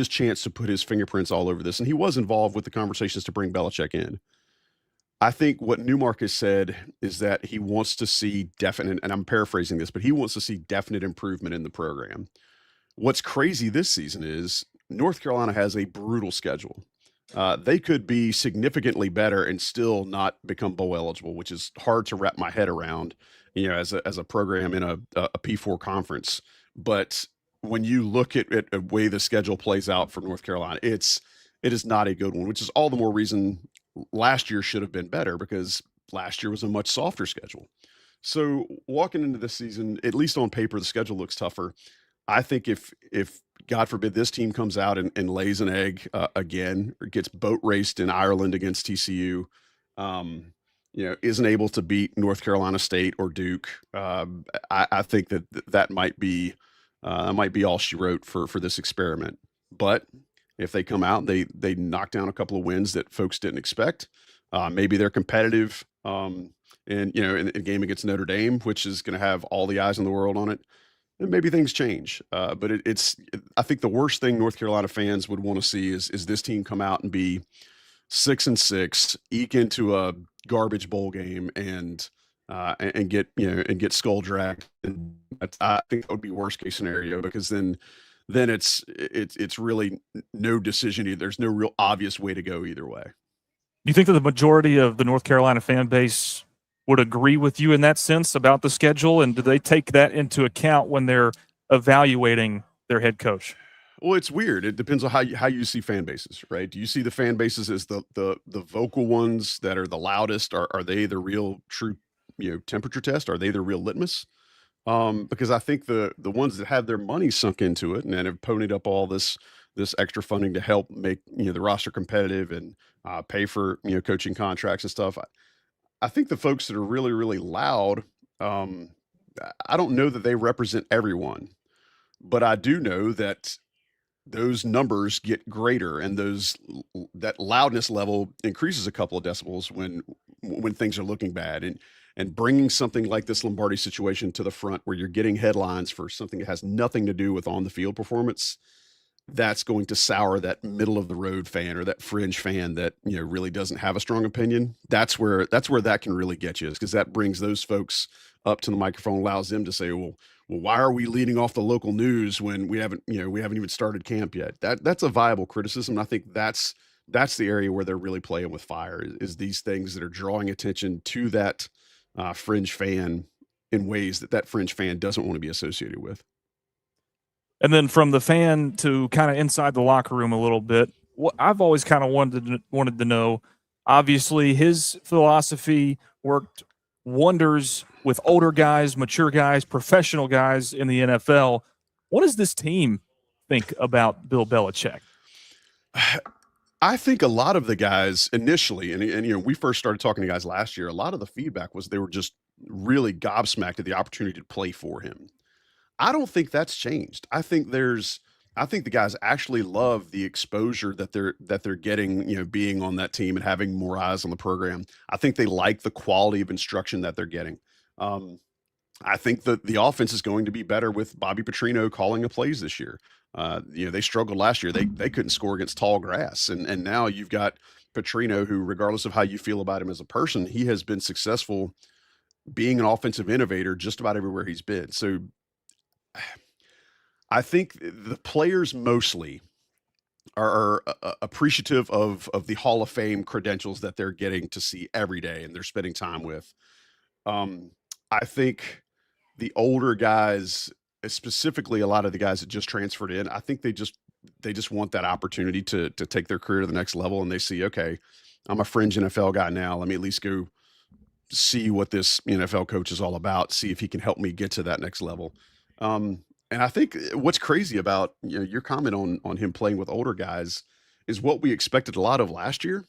chance to put his fingerprints all over this. And he was involved with the conversations to bring Belichick in. I think what Newmark has said is that he wants to see definite, and I'm paraphrasing this, but he wants to see definite improvement in the program. What's crazy this season is North Carolina has a brutal schedule. They could be significantly better and still not become bowl eligible, which is hard to wrap my head around, as a program in a P4 conference. But when you look at the way the schedule plays out for North Carolina, it is not a good one, which is all the more reason last year should have been better, because last year was a much softer schedule. So walking into this season, at least on paper, the schedule looks tougher. I think if God forbid this team comes out and lays an egg again, or gets boat raced in Ireland against TCU, isn't able to beat North Carolina State or Duke, I think that might be all she wrote for this experiment. But if they come out and they knock down a couple of wins that folks didn't expect, maybe they're competitive in a game against Notre Dame, which is going to have all the eyes in the world on it, and maybe things change. But I think the worst thing North Carolina fans would want to see is this team come out and be 6-6, eke into a garbage bowl game and get skull dragged. And I think that would be worst case scenario, because then it's really no decision. There's no real obvious way to go either way. Do you think that the majority of the North Carolina fan base would agree with you in that sense about the schedule? And do they take that into account when they're evaluating their head coach? Well, it's weird. It depends on how you see fan bases, right? Do you see the fan bases as the vocal ones that are the loudest? Are they the real true temperature test? Are they the real litmus? Because I think the ones that have their money sunk into it and have ponied up all this extra funding to help make the roster competitive and pay for coaching contracts and stuff, I think the folks that are really, really loud, I don't know that they represent everyone, but I do know that those numbers get greater and that loudness level increases a couple of decibels when things are looking bad. and bringing something like this Lombardi situation to the front where you're getting headlines for something that has nothing to do with on the field performance, that's going to sour that middle of the road fan or that fringe fan that, you know, really doesn't have a strong opinion. That's where that can really get you, is because that brings those folks up to the microphone, allows them to say, well, why are we leading off the local news when we haven't even started camp yet? That's a viable criticism. I think that's the area where they're really playing with fire, is these things that are drawing attention to that fringe fan in ways that fringe fan doesn't want to be associated with. And then from the fan to kind of inside the locker room a little bit, what I've always kind of wanted to know, obviously his philosophy worked wonders with older guys, mature guys, professional guys in the NFL. What does this team think about Bill Belichick? I think a lot of the guys initially, and you know, we first started talking to guys last year, a lot of the feedback was they were just really gobsmacked at the opportunity to play for him. I don't think that's changed. I think the guys actually love the exposure that they're getting, you know, being on that team and having more eyes on the program. I think they like the quality of instruction that they're getting. I think that the offense is going to be better with Bobby Petrino calling the plays this year. You know, they struggled last year. They couldn't score against tall grass. And now you've got Petrino, who, regardless of how you feel about him as a person, he has been successful being an offensive innovator just about everywhere he's been. So I think the players mostly are appreciative of the Hall of Fame credentials that they're getting to see every day and they're spending time with. I think the older guys, specifically a lot of the guys that just transferred in, I think they just want that opportunity to take their career to the next level, and they see, okay, I'm a fringe NFL guy now. Let me at least go see what this NFL coach is all about, see if he can help me get to that next level. And I think what's crazy about, you know, your comment on him playing with older guys is what we expected a lot of last year,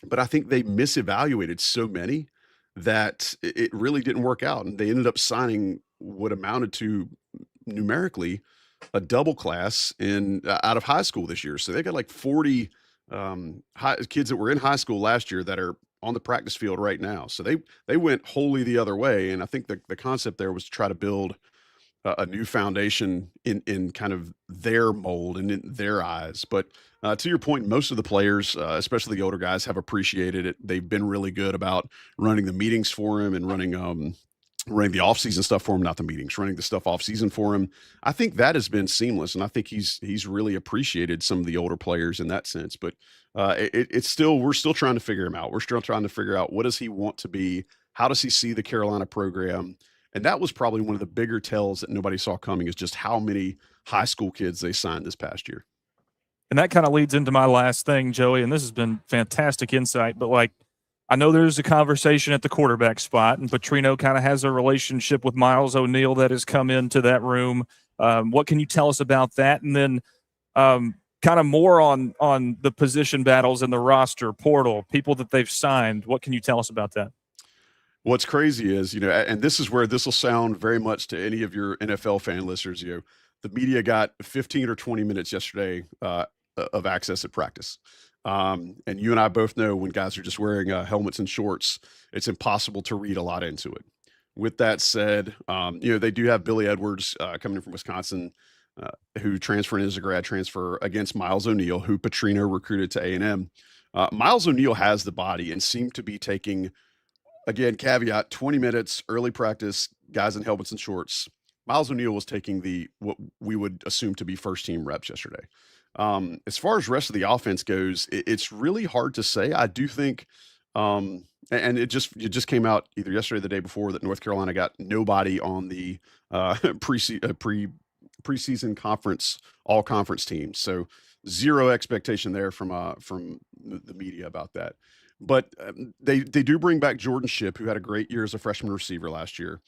but I think they misevaluated so many that it really didn't work out, and they ended up signing what amounted to numerically a double class out of high school this year. So they got like 40 kids that were in high school last year that are on the practice field right now. So they went wholly the other way, and I think the concept there was to try to build a new foundation in kind of their mold and in their eyes. But to your point, most of the players, especially the older guys, have appreciated it. They've been really good about running the meetings for him and running the off-season stuff for him, not the meetings, running the stuff off-season for him. I think that has been seamless, and I think he's really appreciated some of the older players in that sense. But we're still trying to figure him out. We're still trying to figure out, what does he want to be? How does he see the Carolina program? And that was probably one of the bigger tells that nobody saw coming, is just how many high school kids they signed this past year. And that kind of leads into my last thing, Joey, and this has been fantastic insight, but like, I know there's a conversation at the quarterback spot, and Petrino kind of has a relationship with Miles O'Neill that has come into that room. What can you tell us about that? And then kind of more on the position battles in the roster, portal, people that they've signed. What can you tell us about that? What's crazy is, you know, and this is where this will sound very much to any of your NFL fan listeners, you know, the media got 15 or 20 minutes yesterday of access at practice. And you and I both know when guys are just wearing helmets and shorts, it's impossible to read a lot into it. With that said, you know, they do have Billy Edwards coming in from Wisconsin, who transferred in as a grad transfer against Miles O'Neill, who Petrino recruited to A&M. Miles O'Neill has the body and seemed to be taking, again, caveat, 20 minutes, early practice, guys in helmets and shorts. Miles O'Neill was taking what we would assume to be first-team reps yesterday. As far as the rest of the offense goes, it's really hard to say. I do think, and it just came out either yesterday or the day before, that North Carolina got nobody on the preseason conference, all-conference team. So zero expectation there from the media about that. But they do bring back Jordan Shipp, who had a great year as a freshman receiver last year.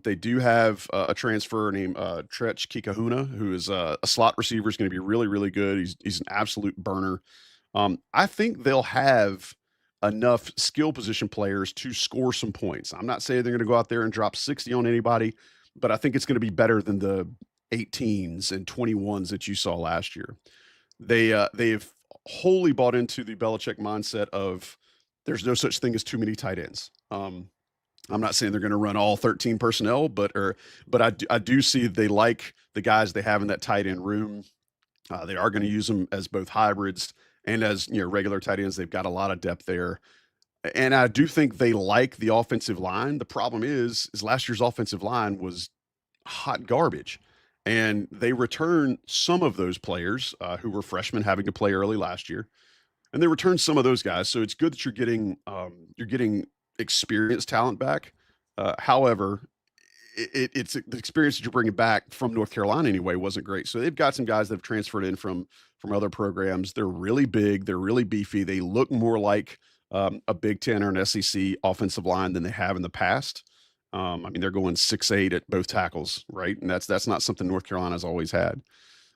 They do have a transfer named Tretch Kikahuna, who is a slot receiver. Is going to be really, really good. He's an absolute burner. I think they'll have enough skill position players to score some points. I'm not saying they're going to go out there and drop 60 on anybody, but I think it's going to be better than the 18s and 21s that you saw last year. They've wholly bought into the Belichick mindset of there's no such thing as too many tight ends. I'm not saying they're going to run all 13 personnel, but I do see they like the guys they have in that tight end room. They are going to use them as both hybrids and as regular tight ends. They've got a lot of depth there. And I do think they like the offensive line. The problem is last year's offensive line was hot garbage. And they return some of those players who were freshmen having to play early last year. And they return some of those guys. So it's good that you're getting experienced talent back. However, it's the experience that you're bringing back from North Carolina anyway wasn't great. So they've got some guys that have transferred in from other programs. They're really big. They're really beefy. They look more like a Big Ten or an SEC offensive line than they have in the past. I mean, they're going 6'8" at both tackles, right? And that's not something North Carolina's always had.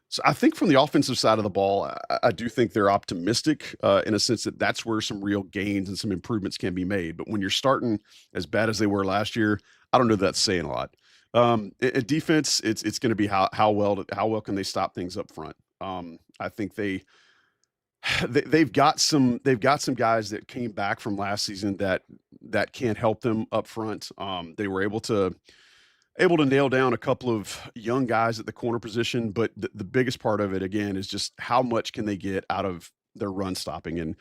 So I think from the offensive side of the ball, I do think they're optimistic in a sense that that's where some real gains and some improvements can be made. But when you're starting as bad as they were last year, I don't know if that's saying a lot. At defense, it's going to be how well can they stop things up front. I think they've got some guys that came back from last season that can't help them up front. They were able to nail down a couple of young guys at the corner position, but the biggest part of it again is just how much can they get out of their run stopping. And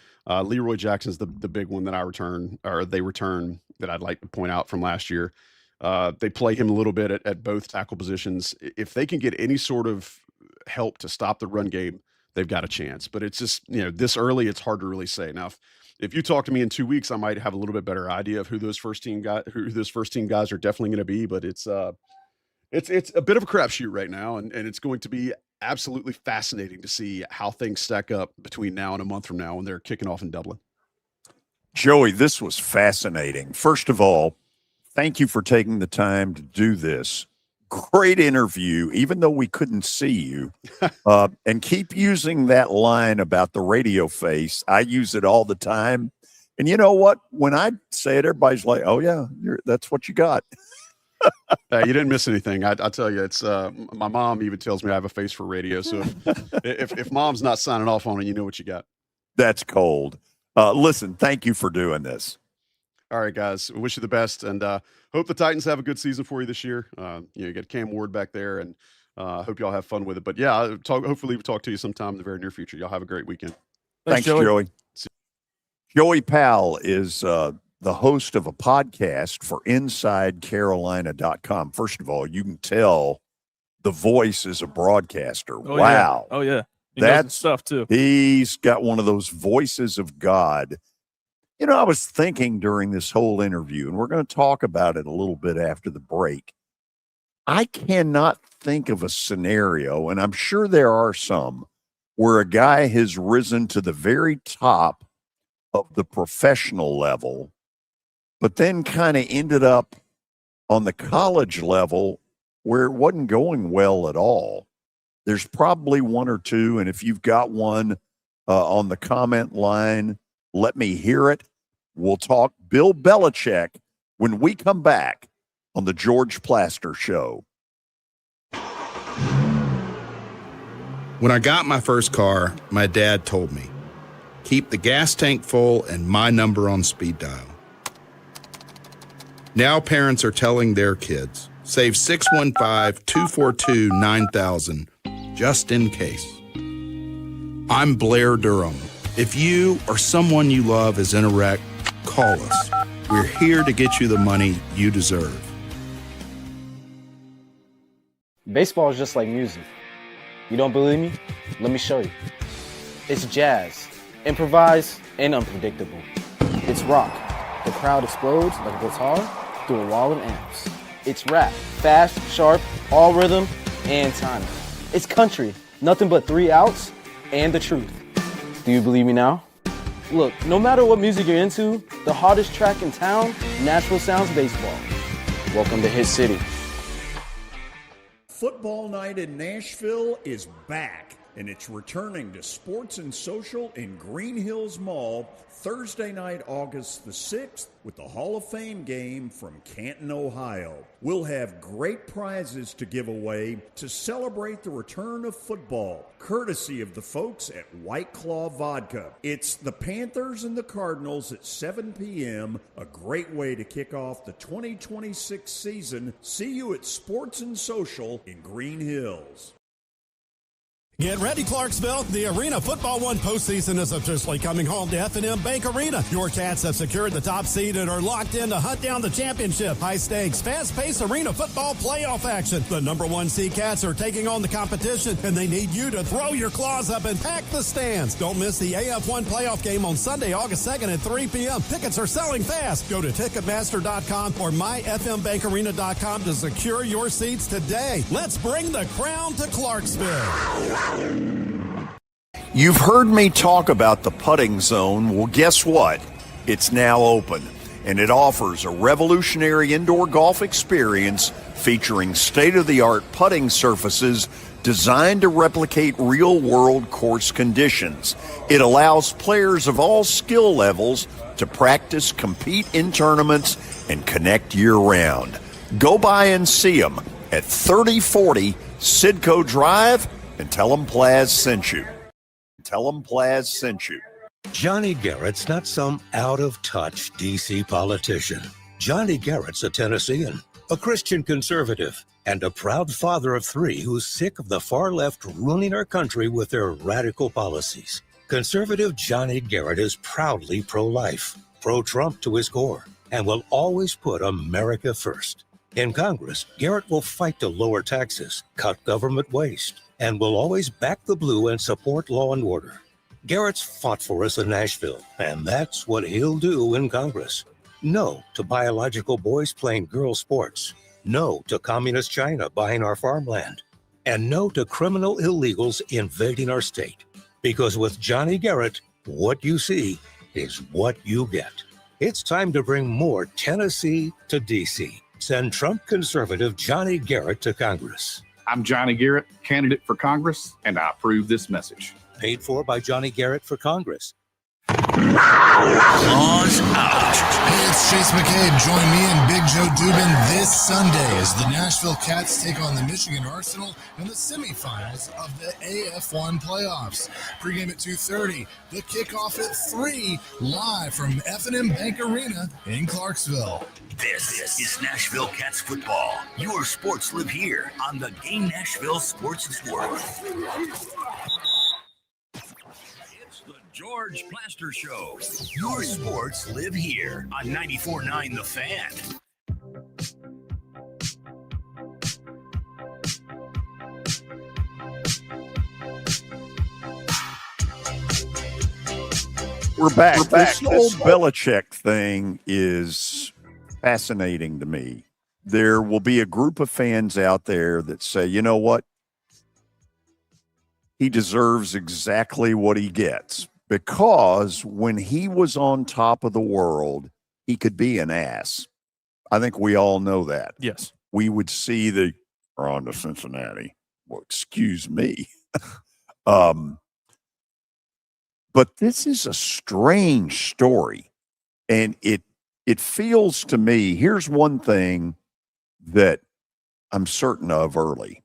Leroy Jackson's the big one that they return that I'd like to point out from last year. They play him a little bit at both tackle positions. If they can get any sort of help to stop the run game, they've got a chance. But it's just, this early, it's hard to really say. Now, if you talk to me in 2 weeks, I might have a little bit better idea of who those first team guys are definitely going to be. But it's a bit of a crapshoot right now, and it's going to be absolutely fascinating to see how things stack up between now and a month from now when they're kicking off in Dublin. Joey, this was fascinating. First of all, thank you for taking the time to do this. Great interview, even though we couldn't see you. And keep using that line about the radio face. I use it all the time. And you know what? When I say it, everybody's like, oh, yeah, that's what you got. You didn't miss anything. I tell you, it's my mom even tells me I have a face for radio. So if mom's not signing off on it, you know what you got. That's cold. Listen, thank you for doing this. All right, guys. We wish you the best, and hope the Titans have a good season for you this year. You got Cam Ward back there, and hope y'all have fun with it. But yeah, hopefully we'll talk to you sometime in the very near future. Y'all have a great weekend. Thanks, Joey. Joey Powell is the host of a podcast for InsideCarolina.com. First of all, you can tell the voice is a broadcaster. Oh, wow. Yeah. Oh, yeah. That's stuff, too. He's got one of those voices of God. I was thinking during this whole interview, and we're going to talk about it a little bit after the break. I cannot think of a scenario, and I'm sure there are some, where a guy has risen to the very top of the professional level, but then kind of ended up on the college level where it wasn't going well at all. There's probably one or two, and if you've got one on the comment line, let me hear it. We'll talk Bill Belichick when we come back on the George Plaster Show. When I got my first car, my dad told me, keep the gas tank full and my number on speed dial. Now parents are telling their kids, save 615-242-9000 just in case. I'm Blair Durham. If you or someone you love is in a wreck, call us. We're here to get you the money you deserve. Baseball is just like music. You don't believe me? Let me show you. It's jazz, improvised and unpredictable. It's rock. The crowd explodes like a guitar through a wall of amps. It's rap, fast, sharp, all rhythm and timing. It's country, nothing but 3 outs and the truth. Do you believe me now? Look, no matter what music you're into, the hardest track in town, Nashville Sounds Baseball. Welcome to Hit City. Football night in Nashville is back. and it's returning to Sports and Social in Green Hills Mall Thursday night, August the 6th, with the Hall of Fame game from Canton, Ohio. We'll have great prizes to give away to celebrate the return of football, courtesy of the folks at White Claw Vodka. It's the Panthers and the Cardinals at 7 p.m., a great way to kick off the 2026 season. See you at Sports and Social in Green Hills. Get ready, Clarksville. The Arena Football One postseason is officially coming home to F&M Bank Arena. Your Cats have secured the top seed and are locked in to hunt down the championship. High-stakes, fast-paced Arena Football playoff action. The number 1 seed Cats are taking on the competition, and they need you to throw your claws up and pack the stands. Don't miss the AF1 playoff game on Sunday, August 2nd at 3 p.m. Tickets are selling fast. Go to Ticketmaster.com or myfmbankarena.com to secure your seats today. Let's bring the crown to Clarksville. You've heard me talk about the putting zone. Well, guess what? It's now open, and it offers a revolutionary indoor golf experience featuring state-of-the-art putting surfaces designed to replicate real-world course conditions. It allows players of all skill levels to practice, compete in tournaments, and connect year-round. Go by and see them at 3040 Sidco Drive, and tell them Plaz sent you. Tell them Plaz sent you. Johnny Garrett's not some out-of-touch D.C. politician. Johnny Garrett's a Tennessean, a Christian conservative, and a proud father of 3 who's sick of the far left ruining our country with their radical policies. Conservative Johnny Garrett is proudly pro-life, pro-Trump to his core, and will always put America first. In Congress, Garrett will fight to lower taxes, cut government waste, and will always back the blue and support law and order. Garrett's fought for us in Nashville, and that's what he'll do in Congress. No to biological boys playing girl sports. No to communist China buying our farmland. And no to criminal illegals invading our state. Because with Johnny Garrett, what you see is what you get. It's time to bring more Tennessee to D.C. Send Trump conservative Johnny Garrett to Congress. I'm Johnny Garrett, candidate for Congress, and I approve this message. Paid for by Johnny Garrett for Congress. Claws out. Hey, it's Chase McCabe. Join me and Big Joe Dubin this Sunday as the Nashville Kats take on the Michigan Arsenal in the semifinals of the AF1 playoffs. Pre-game at 2:30, the kickoff at 3, live from F&M Bank Arena in Clarksville. This is Nashville Kats Football. Your sports live here on the Game Nashville Sports Network. George Plaster Show. Your sports live here on 94.9 The Fan. We're back. This whole Belichick thing is fascinating to me. There will be a group of fans out there that say, you know what? He deserves exactly what he gets. Because when he was on top of the world, he could be an ass. I think we all know that. Yes. We would see the on to Cincinnati. Well, excuse me. But this is a strange story. And it feels to me, here's one thing that I'm certain of early.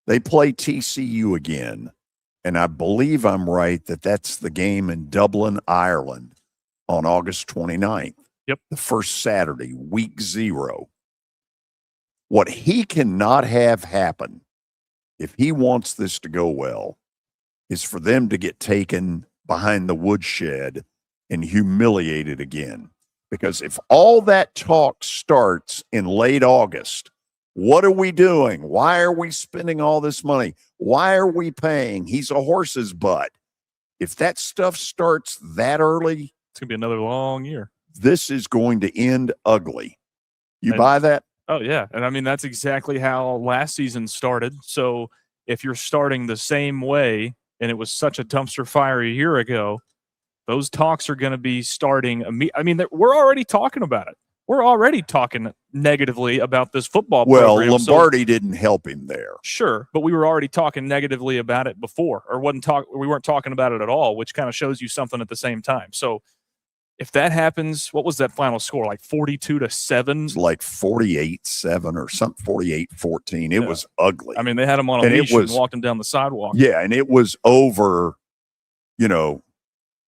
They play TCU again. And I believe I'm right that that's the game in Dublin, Ireland on August 29th. Yep. The first Saturday, week 0. What he cannot have happen, if he wants this to go well, is for them to get taken behind the woodshed and humiliated again. Because if all that talk starts in late August, what are we doing? Why are we spending all this money? Why are we paying? He's a horse's butt. If that stuff starts that early, it's going to be another long year. This is going to end ugly. You buy that? Oh, yeah. And I mean, that's exactly how last season started. So if you're starting the same way, and it was such a dumpster fire a year ago, those talks are going to be starting. I mean, we're already talking about it. we're already talking negatively about this football Well, program. Lombardi didn't help him there. Sure, but we were already talking negatively about it before, or we weren't talking about it at all, which kind of shows you something at the same time. So if that happens, what was that final score? Like 42-7? It's like 48-7 or something, 48-14. It was ugly. I mean, they had him on a leash and walked him down the sidewalk. Yeah, and it was over, it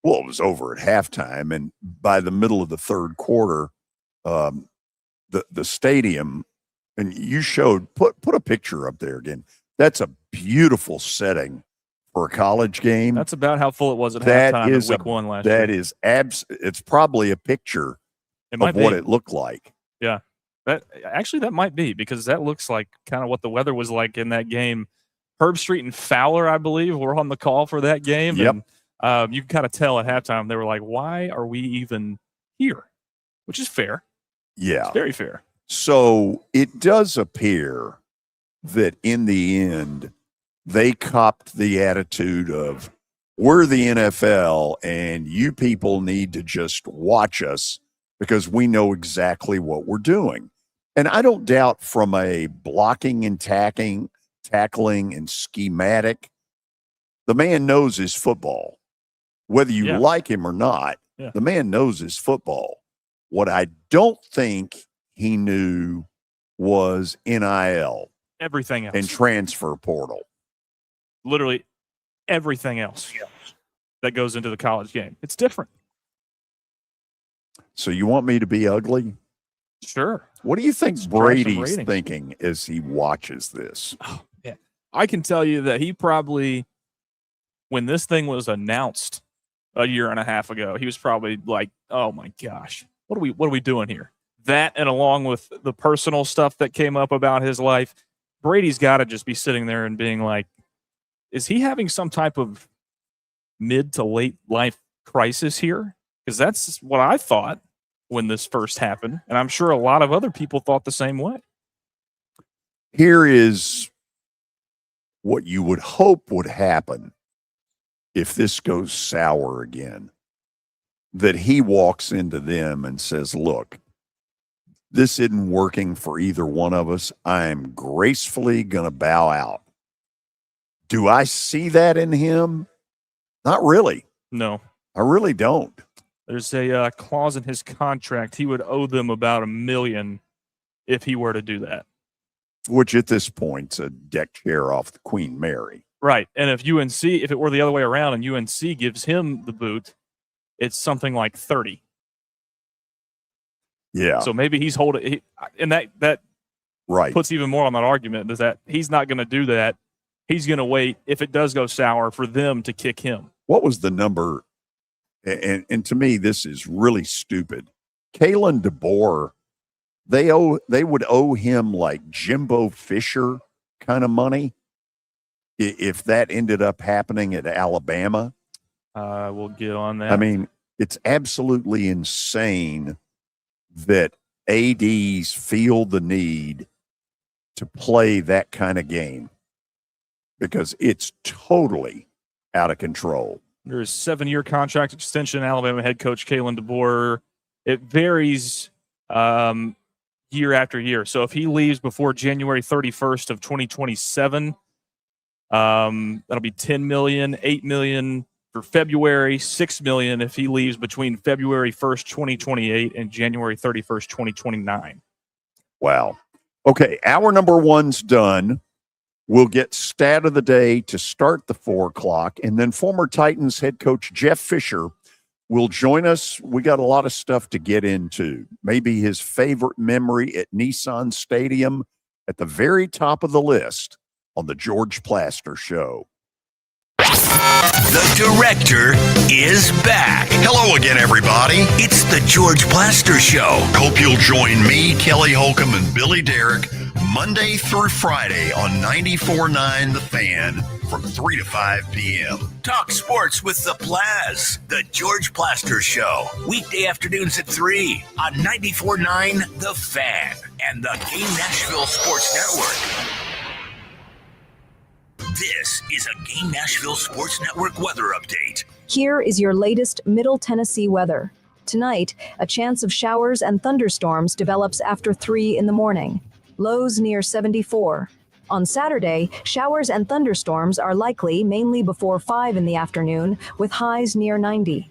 was over at halftime. And by the middle of the third quarter, the stadium, and you showed, put a picture up there again. That's a beautiful setting for a college game. That's about how full it was at halftime in week one last year. That is it's probably a picture of what it looked like. Yeah. That might be, because that looks like kind of what the weather was like in that game. Herb Street and Fowler, I believe, were on the call for that game. Yep. And you can kind of tell at halftime they were like, why are we even here? Which is fair. Yeah. It's very fair. So it does appear that in the end, they copped the attitude of, we're the NFL and you people need to just watch us because we know exactly what we're doing. And I don't doubt from a blocking and tackling and schematic, the man knows his football. Whether you like him or not, the man knows his football. What I don't think he knew was NIL. Everything else. And transfer portal. Literally everything else that goes into the college game. It's different. So you want me to be ugly? Sure. What do you think Brady's thinking as he watches this? Oh, yeah. I can tell you that he probably, when this thing was announced a year and a half ago, he was probably like, oh my gosh, what are we doing here? That, and along with the personal stuff that came up about his life, Brady's got to just be sitting there and being like, is he having some type of mid to late life crisis here? Because that's what I thought when this first happened. And I'm sure a lot of other people thought the same way. Here is what you would hope would happen if this goes sour again. That he walks into them and says, look, this isn't working for either one of us. I'm gracefully going to bow out. Do I see that in him? Not really. No. I really don't. There's a clause in his contract. He would owe them about $1 million if he were to do that. Which at this point's a deck chair off the Queen Mary. Right. And if it were the other way around and UNC gives him the boot, it's something like 30. Yeah. So maybe he's holding, and that right puts even more on that argument, is that he's not going to do that. He's going to wait, if it does go sour, for them to kick him. What was the number? And to me, this is really stupid. Kalen DeBoer, they would owe him like Jimbo Fisher kind of money if that ended up happening at Alabama. We'll get on that. I mean, it's absolutely insane that ADs feel the need to play that kind of game, because it's totally out of control. There's a 7-year contract extension. Alabama head coach Kalen DeBoer. It varies year after year. So if he leaves before January 31st of 2027, that'll be $10 million, $8 million for February, $6 million if he leaves between February 1st, 2028 and January 31st, 2029. Wow. Okay, hour number one's done. We'll get stat of the day to start the 4 o'clock, and then former Titans head coach Jeff Fisher will join us. We got a lot of stuff to get into. Maybe his favorite memory at Nissan Stadium at the very top of the list on the George Plaster Show. The director is back. Hello again, everybody. It's the George Plaster Show. Hope you'll join me, Kelly Holcomb, and Billy Derrick Monday through Friday on 94.9 The Fan from 3 to 5 p.m. Talk sports with the Plaz, the George Plaster Show. Weekday afternoons at 3 on 94.9 The Fan and the Game Nashville Sports Network. This is a Game Nashville Sports Network weather update. Here is your latest Middle Tennessee weather. Tonight, a chance of showers and thunderstorms develops after 3 in the morning. Lows near 74. On Saturday, showers and thunderstorms are likely mainly before 5 in the afternoon, with highs near 90.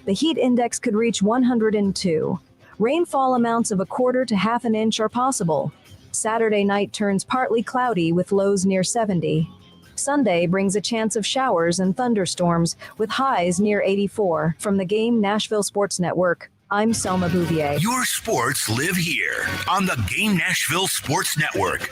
The heat index could reach 102. Rainfall amounts of 1/4 to 1/2 inch are possible. Saturday night turns partly cloudy with lows near 70. Sunday brings a chance of showers and thunderstorms with highs near 84. From the Game Nashville Sports Network, I'm Selma Bouvier. Your sports live here on the Game Nashville Sports Network.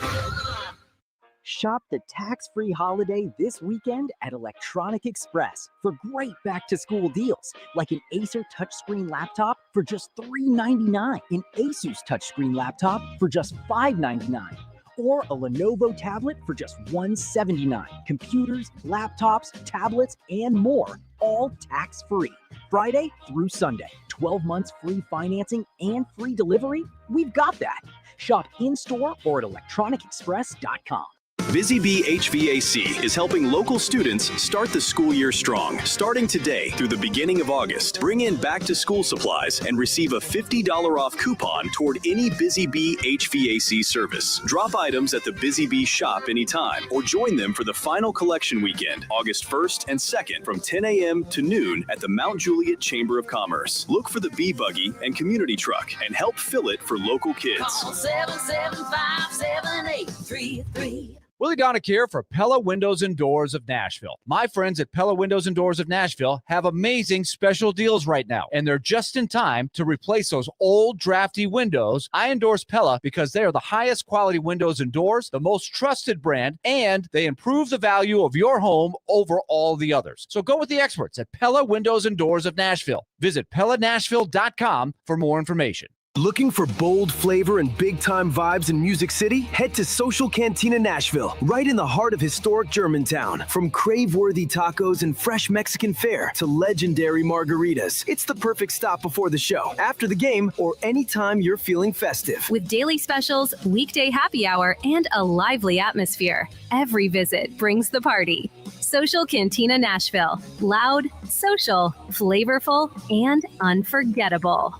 Shop the tax-free holiday this weekend at Electronic Express for great back-to-school deals, like an Acer touchscreen laptop for just $399, an Asus touchscreen laptop for just $599, or a Lenovo tablet for just $179. Computers, laptops, tablets, and more, all tax-free. Friday through Sunday, 12 months free financing and free delivery? We've got that. Shop in-store or at electronicexpress.com. Busy Bee HVAC is helping local students start the school year strong. Starting today through the beginning of August, bring in back-to-school supplies and receive a $50 off coupon toward any Busy Bee HVAC service. Drop items at the Busy Bee shop anytime or join them for the final collection weekend, August 1st and 2nd from 10 a.m. to noon at the Mount Juliet Chamber of Commerce. Look for the Bee Buggy and community truck and help fill it for local kids. Call 775-7833. Willie Donick here for Pella Windows and Doors of Nashville. My friends at Pella Windows and Doors of Nashville have amazing special deals right now, and they're just in time to replace those old drafty windows. I endorse Pella because they are the highest quality windows and doors, the most trusted brand, and they improve the value of your home over all the others. So go with the experts at Pella Windows and Doors of Nashville. Visit PellaNashville.com for more information. Looking for bold flavor and big-time vibes in Music City? Head to Social Cantina Nashville, right in the heart of historic Germantown. From crave-worthy tacos and fresh Mexican fare to legendary margaritas, it's the perfect stop before the show, after the game, or anytime you're feeling festive. With daily specials, weekday happy hour, and a lively atmosphere, every visit brings the party. Social Cantina Nashville. Loud, social, flavorful, and unforgettable.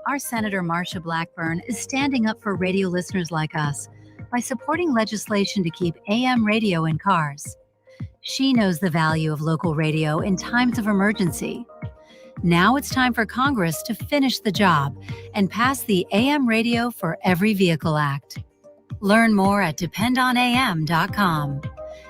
Our Senator Marsha Blackburn is standing up for radio listeners like us by supporting legislation to keep AM radio in cars. She knows the value of local radio in times of emergency. Now it's time for Congress to finish the job and pass the AM Radio for Every Vehicle Act. Learn more at dependonam.com.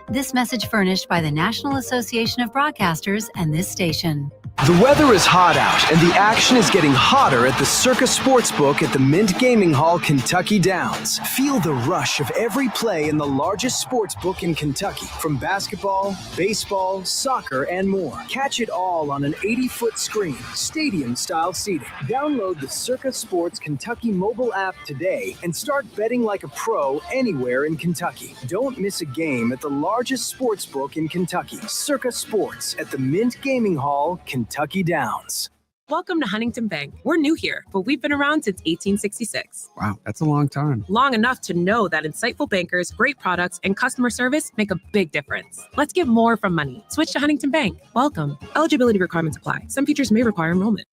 This message furnished by the National Association of Broadcasters and this station. The weather is hot out, and the action is getting hotter at the Circa Sportsbook at the Mint Gaming Hall, Kentucky Downs. Feel the rush of every play in the largest sportsbook in Kentucky, from basketball, baseball, soccer, and more. Catch it all on an 80-foot screen, stadium-style seating. Download the Circa Sports Kentucky mobile app today and start betting like a pro anywhere in Kentucky. Don't miss a game at the largest sportsbook in Kentucky, Circa Sports at the Mint Gaming Hall, Kentucky Downs. Welcome to Huntington Bank. We're new here, but we've been around since 1866. Wow, that's a long time. Long enough to know that insightful bankers, great products, and customer service make a big difference. Let's get more from money. Switch to Huntington Bank. Welcome. Eligibility requirements apply. Some features may require enrollment.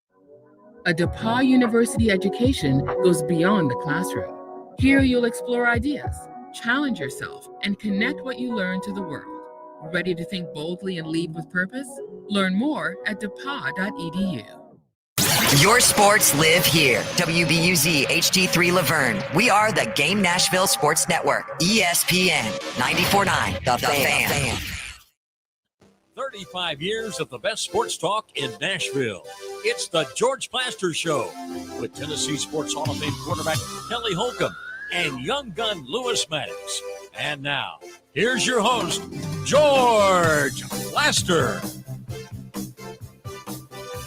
A DePauw University education goes beyond the classroom. Here you'll explore ideas, challenge yourself, and connect what you learn to the world. Ready to think boldly and lead with purpose? Learn more at depaw.edu. Your sports live here. WBUZ HD3 Laverne. We are the Game Nashville Sports Network. ESPN 94.9. The Fan. 35 years of the best sports talk in Nashville. It's the George Plaster Show with Tennessee Sports Hall of Fame quarterback Kelly Holcomb and young gun Lewis Maddox. And now, here's your host, George Plaster.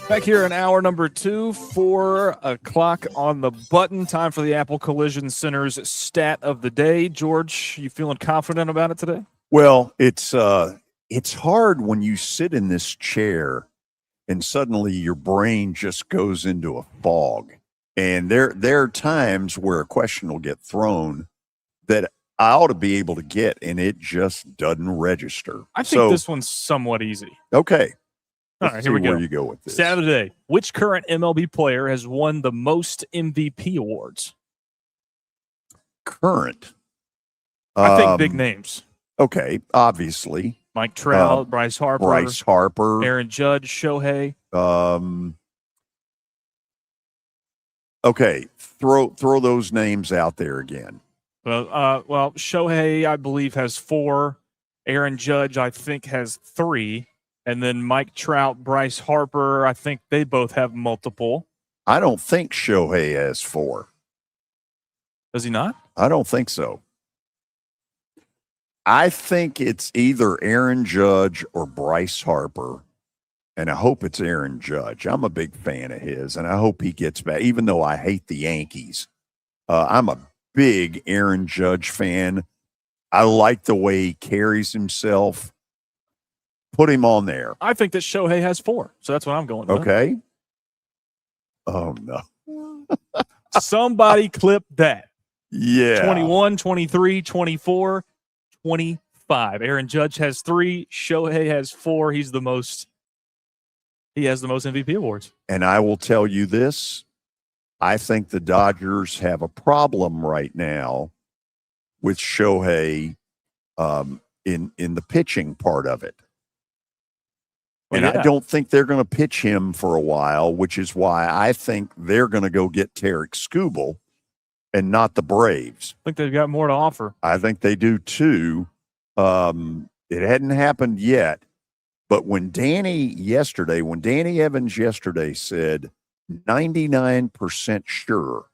Back here in hour number 2, 4 o'clock on the button. Time for the Apple Collision Center's stat of the day. George, you feeling confident about it today? Well, it's hard when you sit in this chair and suddenly your brain just goes into a fog. And there are times where a question will get thrown that I ought to be able to get, and it just doesn't register. I think this one's somewhat easy. Okay. All right, here we go. Where you go with this? Stat of the day: which current MLB player has won the most MVP awards? Current. I think big names. Okay, obviously. Mike Trout, Bryce Harper, Aaron Judge, Shohei. Okay, throw those names out there again. Well, Shohei, I believe, has 4. Aaron Judge, I think, has 3. And then Mike Trout, Bryce Harper, I think they both have multiple. I don't think Shohei has 4. Does he not? I don't think so. I think it's either Aaron Judge or Bryce Harper, and I hope it's Aaron Judge. I'm a big fan of his, and I hope he gets back, even though I hate the Yankees. I'm a big Aaron Judge fan. I like the way he carries himself. Put him on there. I think that Shohei has 4, so that's what I'm going with. Okay. Oh, no. Somebody clip that. Yeah. 21, 23, 24, 25. Aaron Judge has 3. Shohei has 4. He has the most MVP awards. And I will tell you this. I think the Dodgers have a problem right now with Shohei in the pitching part of it. And I don't think they're going to pitch him for a while, which is why I think they're going to go get Tarek Skubal and not the Braves. I think they've got more to offer. I think they do too. It hadn't happened yet, but when Danny Evans yesterday said 99% sure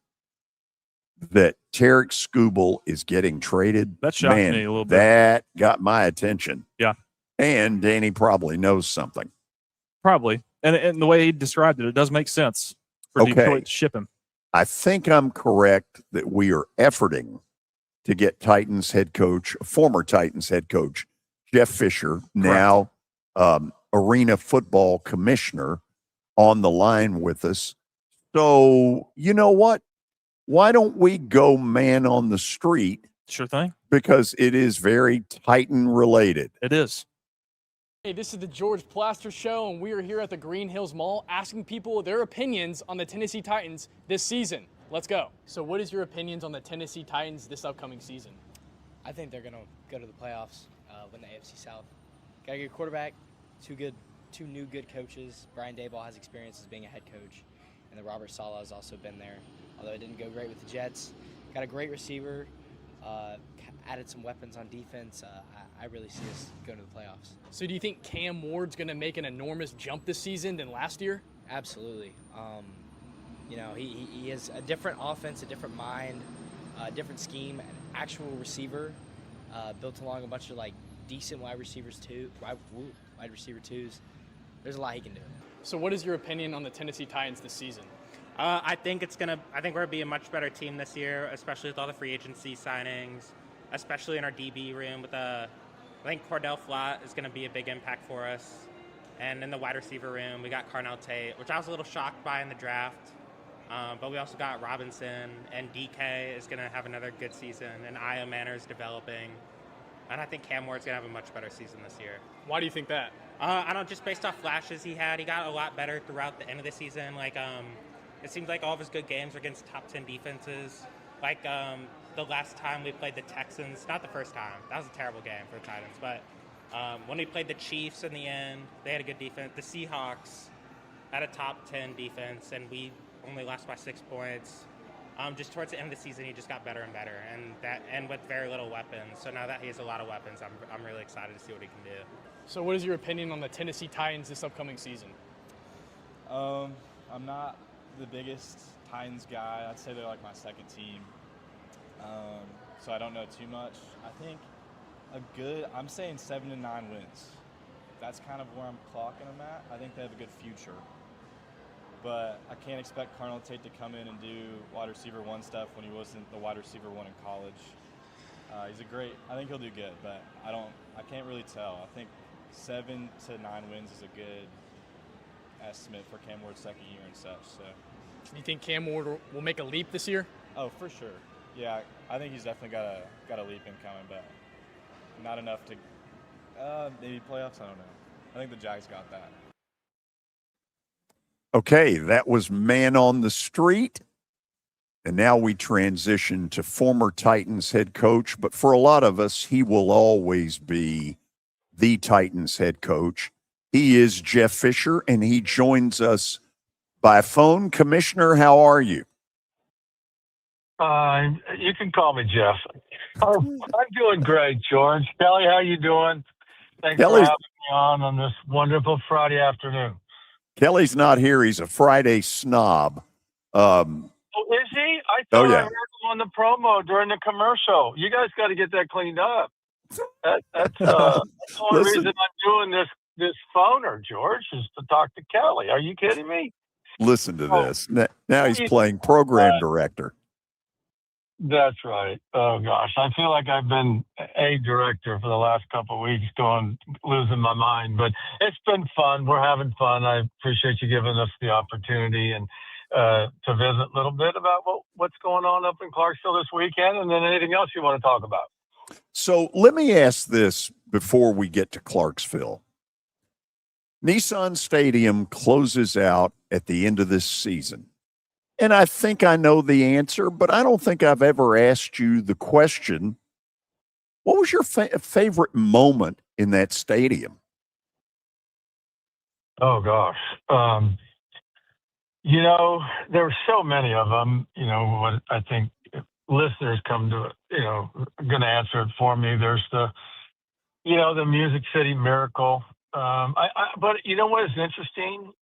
that Tarek Skubal is getting traded, that shocked me a little bit. That got my attention. Yeah. And Danny probably knows something. Probably. And the way he described it, it does make sense for Detroit to ship him. I think I'm correct that we are efforting to get former Titans head coach, Jeff Fisher, now Arena Football Commissioner, on the line with us. So, you know what? Why don't we go man on the street? Sure thing. Because it is very Titan related. It is. Hey, this is the George Plaster Show, and we are here at the Green Hills Mall asking people their opinions on the Tennessee Titans this season. Let's go. So what is your opinions on the Tennessee Titans this upcoming season? I think they're going to go to the playoffs, win the AFC South. Got a good quarterback, two new good coaches. Brian Daboll has experience as being a head coach, and then Robert Saleh has also been there, although it didn't go great with the Jets. Got a great receiver, added some weapons on defense. I really see us going to the playoffs. So do you think Cam Ward's going to make an enormous jump this season than last year? Absolutely. He has a different offense, a different mind, a different scheme, an actual receiver built along a bunch of decent wide receiver twos. There's a lot he can do. So what is your opinion on the Tennessee Titans this season? I think we're going to be a much better team this year, especially with all the free agency signings, especially in our DB room. I think Cordell Flott is going to be a big impact for us. And in the wide receiver room, we got Carnell Tate, which I was a little shocked by in the draft. But we also got Robinson, and DK is going to have another good season, and Io Manor is developing. And I think Cam Ward's going to have a much better season this year. Why do you think that? I don't know, just based off flashes he got a lot better throughout the end of the season. It seems like all of his good games are against top 10 defenses. The last time we played the Texans, not the first time, that was a terrible game for the Titans, but when we played the Chiefs in the end, they had a good defense. The Seahawks had a top 10 defense, and we only lost by 6 points. Just towards the end of the season, he just got better and better, and with very little weapons. So now that he has a lot of weapons, I'm really excited to see what he can do. So what is your opinion on the Tennessee Titans this upcoming season? I'm not the biggest Titans guy. I'd say they're like my second team. So I don't know too much. I think I'm saying 7 to 9 wins. That's kind of where I'm clocking them at. I think they have a good future. But I can't expect Carnell Tate to come in and do wide receiver 1 stuff when he wasn't the wide receiver 1 in college. I think he'll do good, but I can't really tell. I think 7 to 9 wins is a good estimate for Cam Ward's second year and such. So, do you think Cam Ward will make a leap this year? Oh, for sure. Yeah, I think he's definitely got a leap incoming, but not enough to maybe playoffs. I don't know. I think the Jags got that. Okay, that was Man on the Street. And now we transition to former Titans head coach. But for a lot of us, he will always be the Titans head coach. He is Jeff Fisher, and he joins us by phone. Commissioner, how are you? You can call me Jeff. I'm doing great, George. Kelly, how you doing? Thanks for having me on this wonderful Friday afternoon. Kelly's not here. He's a Friday snob. Oh, is he? I thought yeah. I heard him on the promo during the commercial. You guys got to get that cleaned up. That's the only reason I'm doing this phoner, George, is to talk to Kelly. Are you kidding me? Listen to this. Now he's playing program director. That's right. Oh, gosh. I feel like I've been a director for the last couple of weeks losing my mind. But it's been fun. We're having fun. I appreciate you giving us the opportunity and to visit a little bit about what's going on up in Clarksville this weekend, and then anything else you want to talk about. So let me ask this before we get to Clarksville. Nissan Stadium closes out at the end of this season. And I think I know the answer, but I don't think I've ever asked you the question. What was your favorite moment in that stadium? Oh, gosh. There were so many of them. What I think listeners come to, going to answer it for me. There's the Music City Miracle. But you know what is interesting?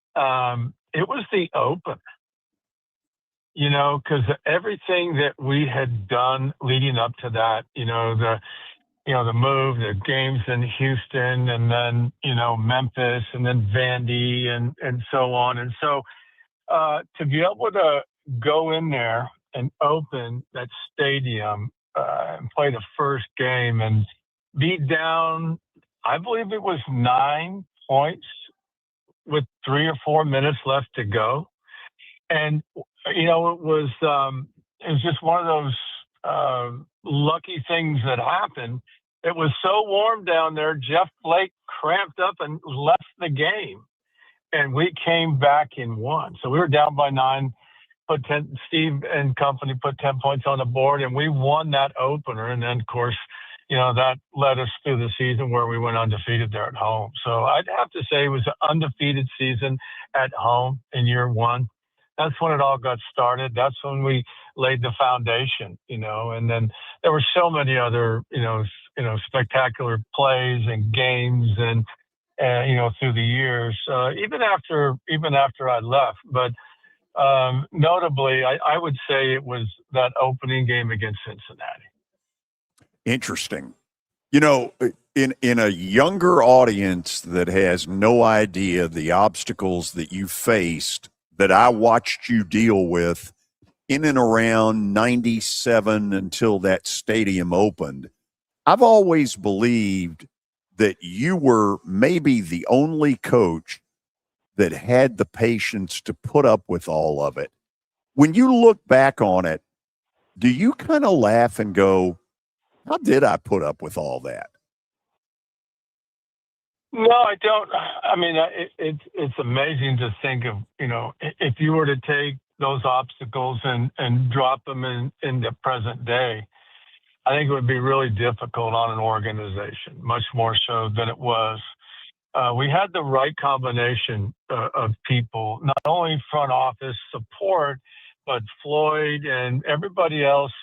It was the open. Because everything that we had done leading up to that, the move, the games in Houston, and then, Memphis, and then Vandy, and so on. And so to be able to go in there and open that stadium and play the first game and be down, I believe it was 9 points with 3 or 4 minutes left to go. And it was just one of those lucky things that happened. It was so warm down there, Jeff Blake cramped up and left the game, and we came back and won. So we were down by 9, Steve and company put 10 points on the board, and we won that opener. And then, of course, that led us through the season where we went undefeated there at home. So I'd have to say it was an undefeated season at home in year one. That's when it all got started. That's when we laid the foundation, and then there were so many other, spectacular plays and games and through the years, even after I left. But notably, I would say it was that opening game against Cincinnati. Interesting. In a younger audience that has no idea the obstacles that you faced, that I watched you deal with in and around 97 until that stadium opened, I've always believed that you were maybe the only coach that had the patience to put up with all of it. When you look back on it, do you kind of laugh and go, how did I put up with all that? No, I don't. I mean, it's amazing to think of, if you were to take those obstacles and drop them in the present day, I think it would be really difficult on an organization, much more so than it was. We had the right combination of people, not only front office support, but Floyd and everybody else,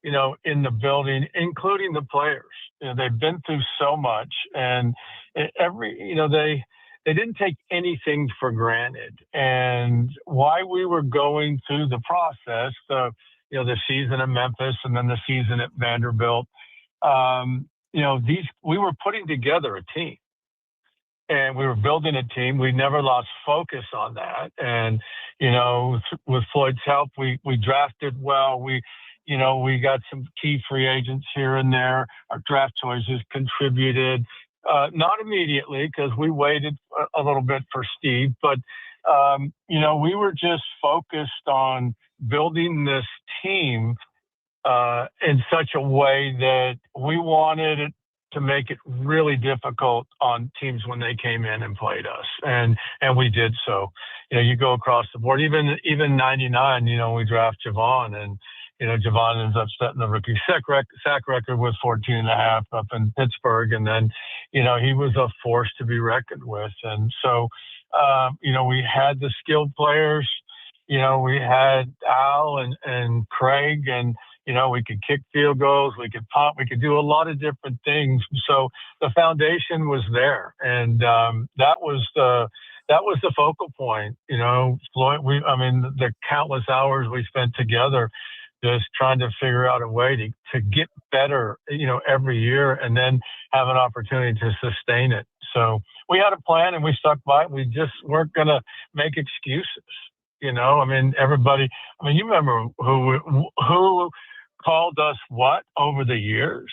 in the building, including the players. They've been through so much, and they didn't take anything for granted. And why we were going through the process, the season in Memphis and then the season at Vanderbilt, we were putting together a team. And we were building a team. We never lost focus on that. And, with Floyd's help, we drafted well. We got some key free agents here and there. Our draft choices contributed, not immediately because we waited a little bit for Steve, but, we were just focused on building this team in such a way that we wanted to make it really difficult on teams when they came in and played us. And we did so. You go across the board, even 99, we draft Javon, and, Javon ends up setting the rookie sack record with 14.5 up in Pittsburgh. And then, he was a force to be reckoned with. And so, we had the skilled players, we had Al and Craig, and, we could kick field goals, we could punt, we could do a lot of different things. So the foundation was there. And that was the focal point, Floyd. The countless hours we spent together just trying to figure out a way to get better, every year, and then have an opportunity to sustain it. So we had a plan and we stuck by it. We just weren't going to make excuses. Everybody, you remember who called us what over the years,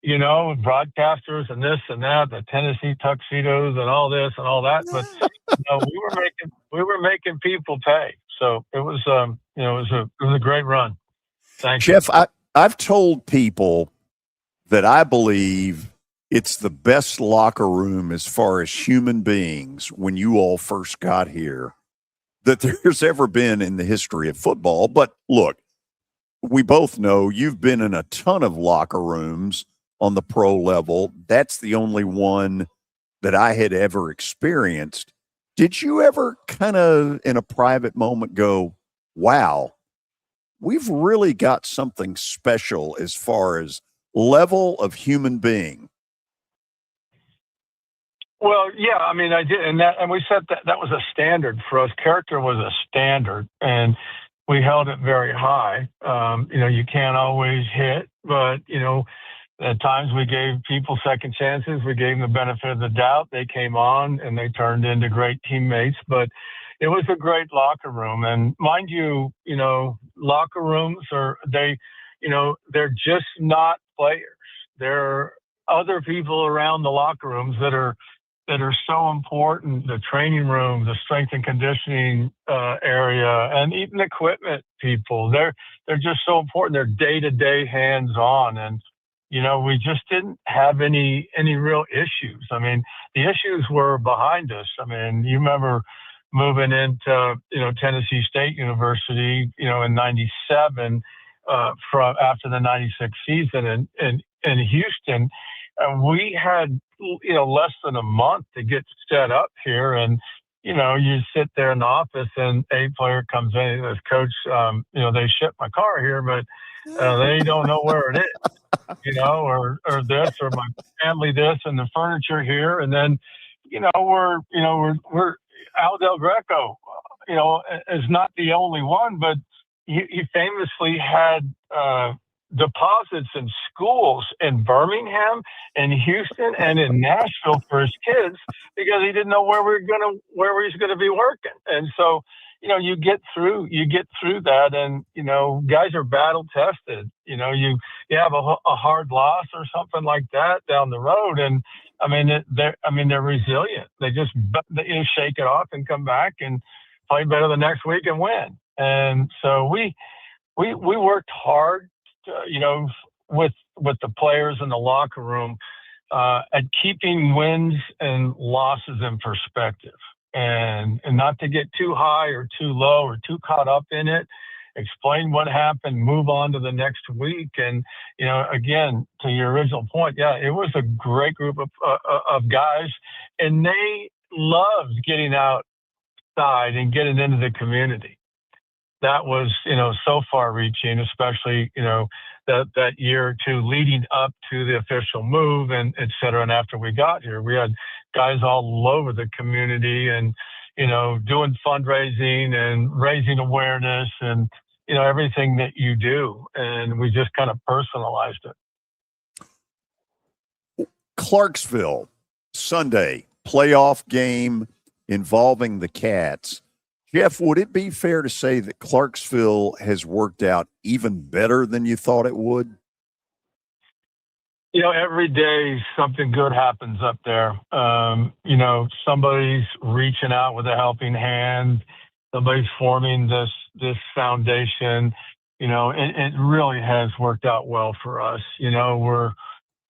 broadcasters and this and that, the Tennessee tuxedos and all this and all that. But, we were making people pay. So it was, it was a great run. Thanks, Jeff. I've told people that I believe it's the best locker room as far as human beings when you all first got here that there's ever been in the history of football. But look, we both know you've been in a ton of locker rooms on the pro level. That's the only one that I had ever experienced. Did you ever kind of in a private moment go, wow, we've really got something special as far as level of human being? Well, yeah, I did, and we said that was a standard for us. Character was a standard, and we held it very high. You can't always hit, but at times we gave people second chances. We gave them the benefit of the doubt. They came on and they turned into great teammates. But it was a great locker room, and mind you, locker rooms they're just not players. There are other people around the locker rooms that are so important. The training room, the strength and conditioning area, and even equipment people. They're just so important. They're day-to-day hands-on, and we just didn't have any real issues. The issues were behind us. You remember moving into Tennessee State University, in '97 from after the '96 season in Houston. And we had, less than a month to get set up here. And, you sit there in the office and a player comes in as coach, they shipped my car here, but they don't know where it is, or this, or my family this, and the furniture here. And then, we're Al Del Greco, is not the only one, but he famously had, deposits in schools in Birmingham, in Houston, and in Nashville for his kids because he didn't know where he's going to be working. And so, you get through that, and guys are battle tested. You have a hard loss or something like that down the road, and they're resilient. They just shake it off and come back and play better the next week and win. And so we worked hard, with the players in the locker room, at keeping wins and losses in perspective, and not to get too high or too low or too caught up in it. Explain what happened, move on to the next week. And, again, to your original point, yeah, it was a great group of guys, and they loved getting outside and getting into the community. That was, so far reaching, especially, that year or two leading up to the official move and et cetera. And after we got here, we had guys all over the community and, doing fundraising and raising awareness and, everything that you do. And we just kind of personalized it. Clarksville, Sunday, playoff game involving the Cats. Jeff, would it be fair to say that Clarksville has worked out even better than you thought it would? Every day something good happens up there. Somebody's reaching out with a helping hand. Somebody's forming this foundation. It really has worked out well for us. We're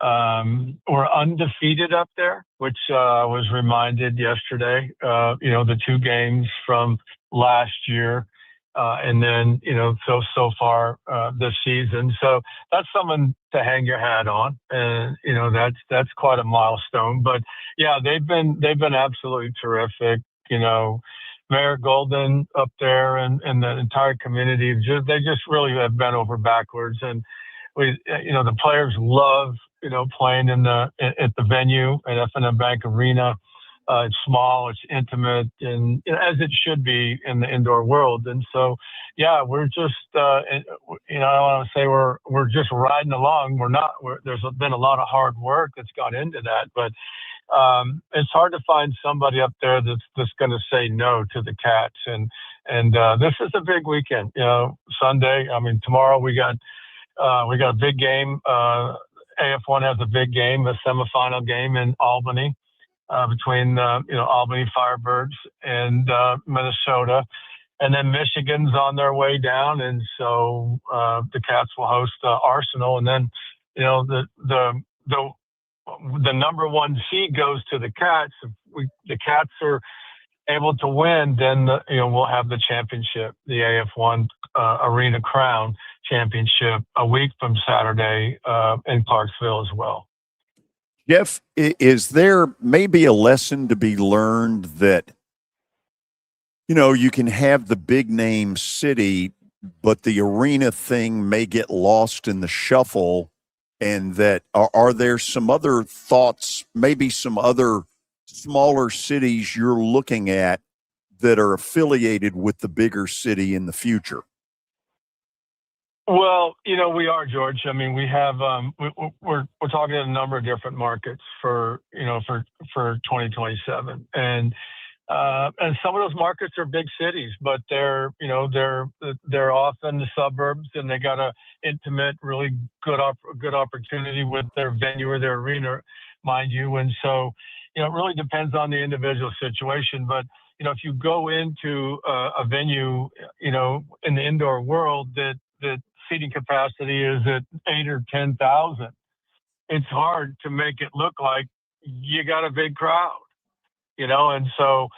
We're undefeated up there, which I was reminded yesterday. The 2 games from last year, and then so far this season. So that's something to hang your hat on, and that's quite a milestone. But yeah, they've been absolutely terrific. Mayor Golden up there and the entire community, they just really have bent over backwards. And the players love, playing at the venue at F&M Bank Arena. It's small, it's intimate, and as it should be in the indoor world. And so, yeah, we're just, I want to say we're just riding along. There's been a lot of hard work that's gone into that, but it's hard to find somebody up there that's going to say no to the Cats. And this is a big weekend. Sunday. I mean, tomorrow we got a big game. AF1 has a big game, a semifinal game in Albany between Albany Firebirds and Minnesota. And then Michigan's on their way down, and so the Cats will host Arsenal. And then the number 1 seed goes to the Cats. If the Cats are able to win, then we'll have the championship, the AF1 Arena Crown Championship, a week from Saturday in Clarksville as well. Jeff, is there maybe a lesson to be learned that you can have the big name city, but the arena thing may get lost in the shuffle? And that are there some other thoughts, maybe some other smaller cities you're looking at that are affiliated with the bigger city in the future? Well, we are, George. I mean, we have we're talking a number of different markets for 2027, and some of those markets are big cities, but they're often the suburbs, and they got a intimate, really good opportunity with their venue or their arena, mind you. And so, it really depends on the individual situation. But if you go into a venue, in the indoor world that seating capacity is at 8 or 10,000, it's hard to make it look like you got a big crowd. And so,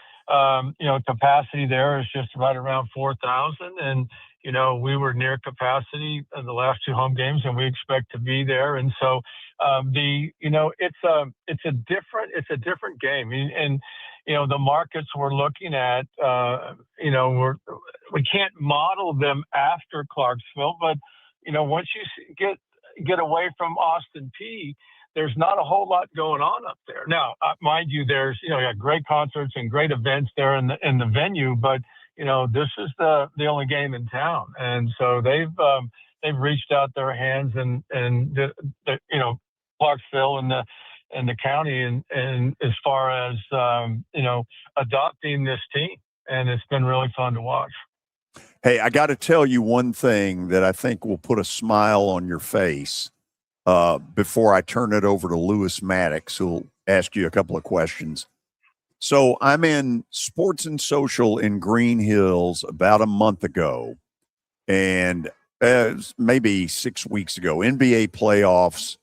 capacity there is just right around 4,000. And, we were near capacity in the last 2 home games, and we expect to be there. And so, it's a different game. And, the markets we're looking at, we can't model them after Clarksville, but, once you get away from Austin P, there's not a whole lot going on up there. Now, mind you, there's, you got great concerts and great events there in the venue, but, this is the only game in town. And so they've reached out their hands and Clarksville and the county and as far as, adopting this team. And it's been really fun to watch. Hey, I got to tell you one thing that I think will put a smile on your face. Before I turn it over to Lewis Maddox, who'll ask you a couple of questions. So I'm in Sports and Social in Green Hills about a month ago, and maybe 6 weeks ago, NBA playoffs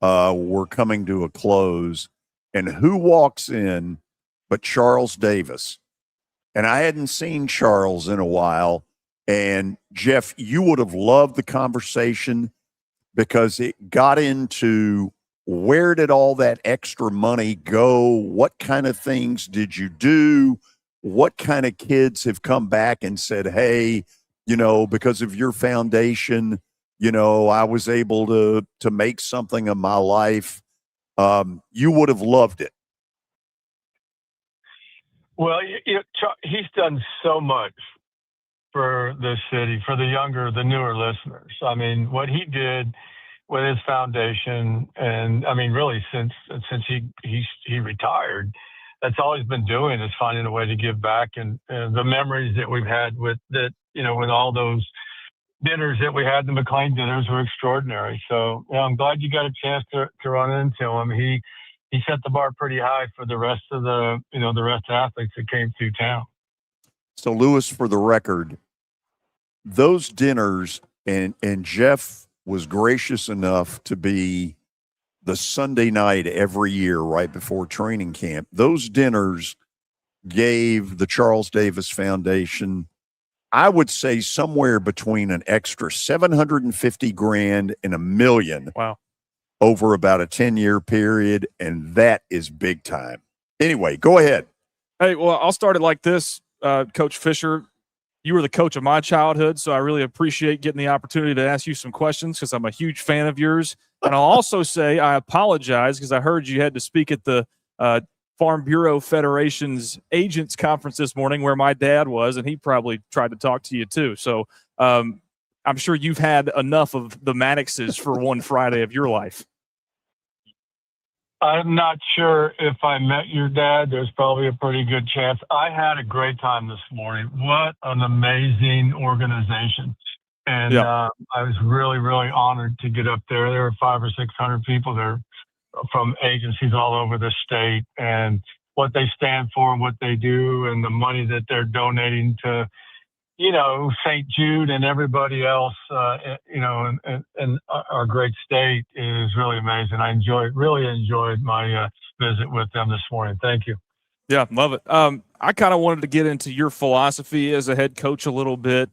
were coming to a close, and who walks in but Charles Davis? And I hadn't seen Charles in a while, and Jeff, you would have loved the conversation because it got into where did all that extra money go? What kind of things did you do? What kind of kids have come back and said, hey, because of your foundation, I was able to make something of my life. You would have loved it. Well, he's done so much for the city, for the newer listeners. I mean, what he did with his foundation, and I mean, really since he retired, that's all he's been doing is finding a way to give back. And the memories that we've had with all those dinners that we had, the McLean dinners, were extraordinary. So I'm glad you got a chance to run into him. He set the bar pretty high for the rest of the athletes that came through town. So Lewis, for the record, those dinners, and Jeff was gracious enough to be the Sunday night every year right before training camp. Those dinners gave the Charles Davis Foundation, I would say, somewhere between an extra $750,000 and $1 million. Wow. Over about a 10-year period, and that is big time. Anyway, go ahead. Hey, well, I'll start it like this, Coach Fisher. You were the coach of my childhood, so I really appreciate getting the opportunity to ask you some questions because I'm a huge fan of yours. And I'll also say I apologize because I heard you had to speak at the Farm Bureau Federation's agents conference this morning where my dad was, and he probably tried to talk to you too. So I'm sure you've had enough of the Maddoxes for one Friday of your life. I'm not sure if I met your dad. There's probably a pretty good chance. I had a great time this morning. What an amazing organization. And I was really, really honored to get up there. There were 500 or 600 people there from agencies all over the state, and what they stand for and what they do and the money that they're donating to, St. Jude and everybody else, and our great state is really amazing. I really enjoyed my visit with them this morning. Thank you. Yeah, love it. I kind of wanted to get into your philosophy as a head coach a little bit.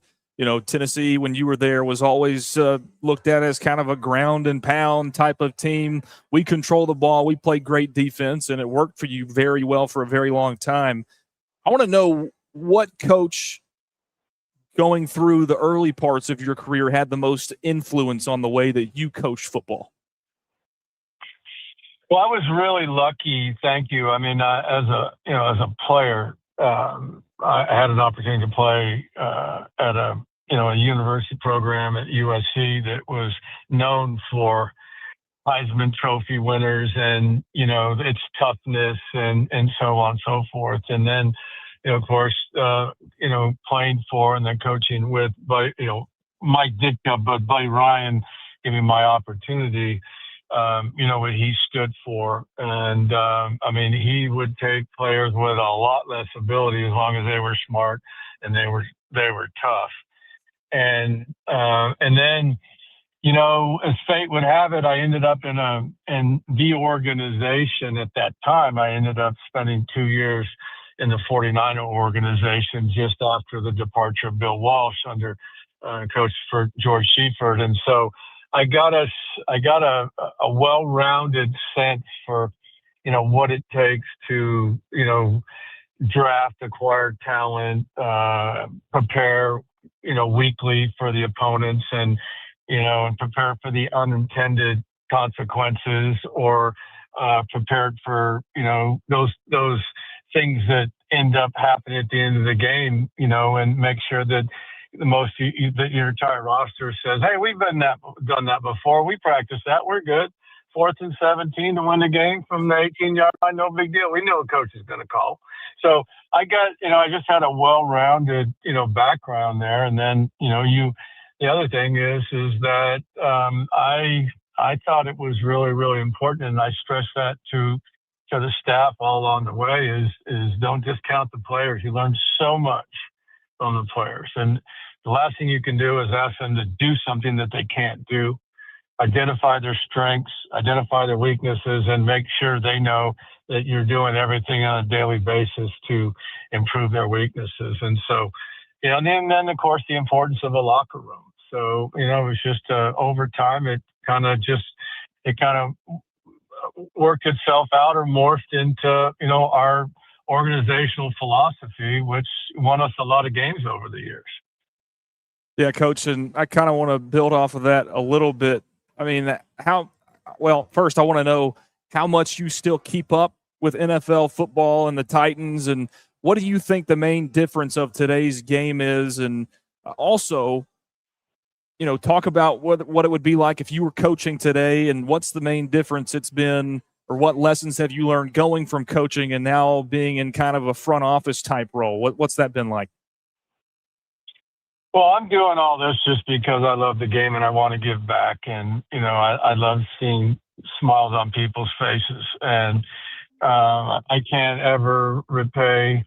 Tennessee, when you were there, was always looked at as kind of a ground and pound type of team. We control the ball. We play great defense, and it worked for you very well for a very long time. I want to know what coach going through the early parts of your career had the most influence on the way that you coach football. Well, I was really lucky. Thank you. I mean, as a player, I had an opportunity to play at a university program at USC that was known for Heisman Trophy winners and, its toughness and so on and so forth. And then, of course, playing for and then coaching with, Mike Ditka, but Buddy Ryan gave me my opportunity, what he stood for. And, he would take players with a lot less ability as long as they were smart and they were tough. And then, as fate would have it, I ended up in the organization at that time. I ended up spending 2 years in the 49er organization just after the departure of Bill Walsh under coach for George Sheaford. And so I got a well-rounded sense for, what it takes to, draft, acquire talent, prepare, weekly for the opponents and prepare for the unintended consequences or prepared for, those things that end up happening at the end of the game, and make sure that that your entire roster says, hey, we've done that before. We practiced that. We're good. 4th and 17 to win the game from the 18-yard line. No big deal. We know a coach is going to call. So I just had a well-rounded, background there. And then, the other thing is that I thought it was really, really important. And I stress that to the staff all along the way is don't discount the players. You learn so much from the players. And the last thing you can do is ask them to do something that they can't do. Identify their strengths, identify their weaknesses, and make sure they know that you're doing everything on a daily basis to improve their weaknesses. And so, and then of course the importance of a locker room. So, it was just over time, it kind of worked itself out or morphed into, our organizational philosophy, which won us a lot of games over the years. Yeah, Coach, and I kind of want to build off of that a little bit. I mean, first I want to know how much you still keep up with NFL football and the Titans, and what do you think the main difference of today's game is? And also, talk about what it would be like if you were coaching today, and what's the main difference it's been, or what lessons have you learned going from coaching and now being in kind of a front office type role? What's that been like? Well, I'm doing all this just because I love the game and I want to give back. And, I love seeing smiles on people's faces. And I can't ever repay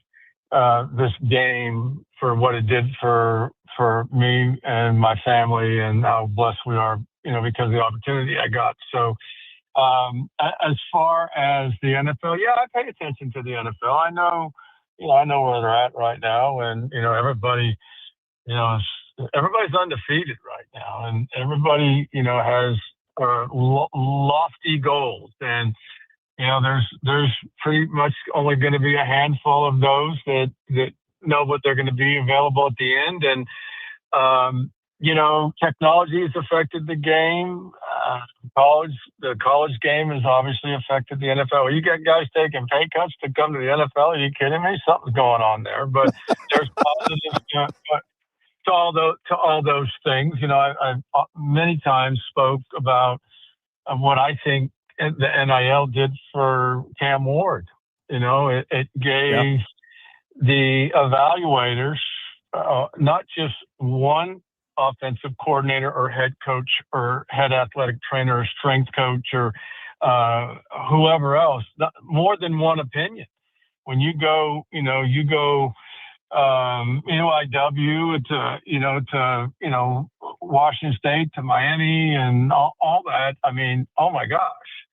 this game for what it did for me and my family and how blessed we are, because of the opportunity I got. So As far as the NFL, yeah, I pay attention to the NFL. I know where they're at right now, and everybody, everybody's undefeated right now, and everybody, has lofty goals, and there's pretty much only going to be a handful of those that know what they're going to be available at the end, and technology has affected the game. The college game has obviously affected the NFL. You got guys taking pay cuts to come to the NFL. Are you kidding me? Something's going on there. But there's positives to all those things. I've many times spoke about what I think the NIL did for Cam Ward. It gave the evaluators not just one offensive coordinator or head coach or head athletic trainer or strength coach or whoever else, more than one opinion. When you go, UIW to Washington State to Miami and all that. I mean, oh my gosh,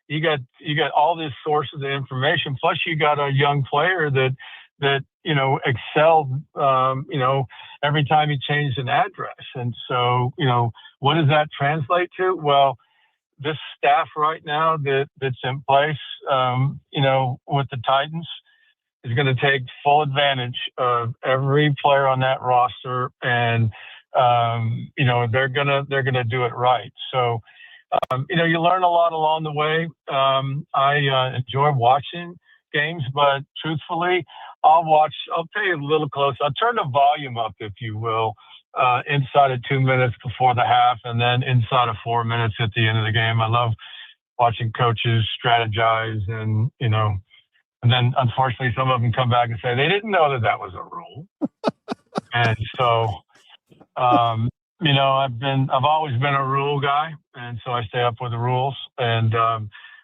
you got all these sources of information. Plus, you got a young player that excelled. Every time he changed an address, and so what does that translate to? Well, this staff right now that's in place, with the Titans, is going to take full advantage of every player on that roster, and they're gonna do it right. So you learn a lot along the way. I enjoy watching games, but truthfully, I'll pay a little close. I'll turn the volume up, if you will, inside of 2 minutes before the half, and then inside of 4 minutes at the end of the game. I love watching coaches strategize, and then unfortunately some of them come back and say they didn't know that was a rule. And so, I've always been a rule guy, and so I stay up with the rules. And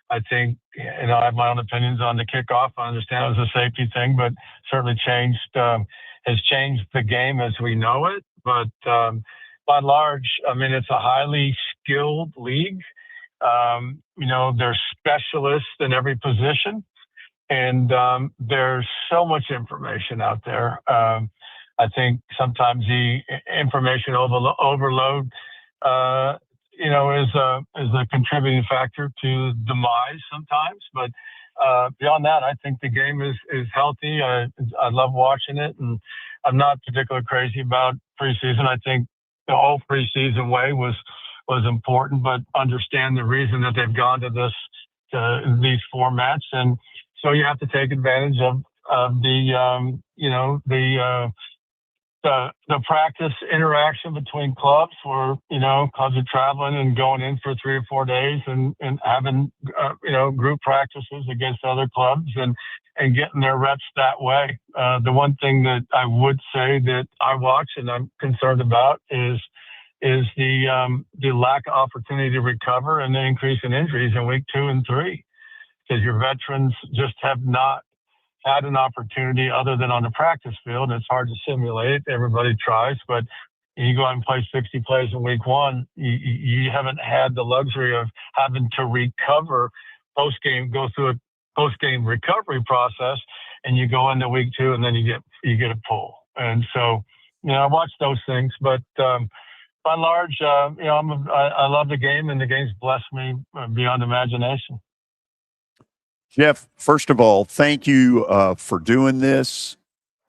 I think, I have my own opinions on the kickoff. I understand it was a safety thing, but certainly has changed the game as we know it. But by and large, it's a highly skilled league. There's specialists in every position, and there's so much information out there. I think sometimes the information overload, is a contributing factor to demise sometimes. But beyond that, I think the game is healthy. I love watching it, and I'm not particularly crazy about preseason. I think the whole preseason way was important, but understand the reason that they've gone to these formats, and so you have to take advantage of the practice interaction between clubs, where clubs are traveling and going in for 3 or 4 days and having group practices against other clubs and getting their reps that way. The one thing that I would say that I watch and I'm concerned about is the lack of opportunity to recover and the increase in injuries in week 2 and 3, because your veterans just have not had an opportunity other than on the practice field. It's hard to simulate it. Everybody tries, but you go out and play 60 plays in week 1. You haven't had the luxury of having to recover go through a post-game recovery process, and you go into week 2 and then you get a pull. And so, I watch those things, but by and large, I love the game, and the game's blessed me beyond imagination. Jeff, first of all, thank you for doing this.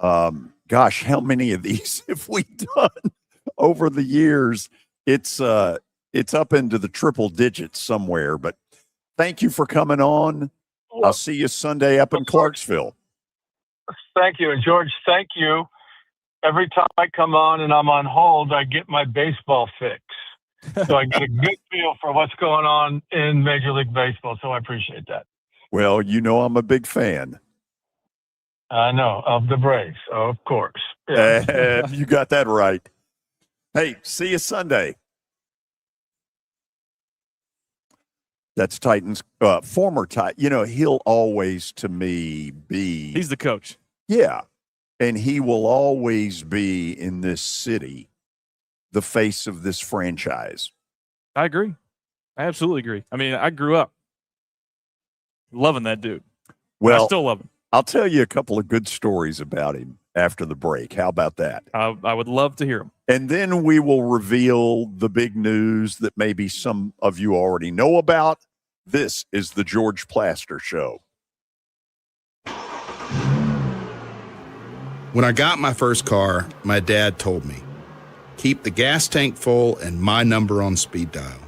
Gosh, how many of these have we done over the years? It's up into the triple digits somewhere, but thank you for coming on. I'll see you Sunday up in Clarksville. Thank you. And George, thank you. Every time I come on and I'm on hold, I get my baseball fix. So I get a good feel for what's going on in Major League Baseball. So I appreciate that. Well, I'm a big fan. I know, of the Braves, of course. Yeah. You got that right. Hey, see you Sunday. That's Titans, former Titan. He'll always, to me, be. He's the coach. Yeah. And he will always be in this city the face of this franchise. I agree. I absolutely agree. I grew up Loving that dude. Well, I still love him. I'll tell you a couple of good stories about him after the break. How about that? I would love to hear him. And then we will reveal the big news that maybe some of you already know about. This is the George Plaster Show. When I got my first car, my dad told me, keep the gas tank full and my number on speed dial.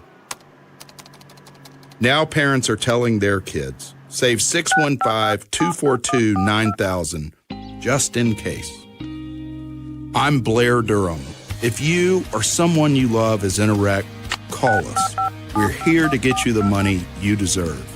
Now parents are telling their kids, save 615-242-9000 just in case. I'm Blair Durham. If you or someone you love is in a wreck, call us. We're here to get you the money you deserve.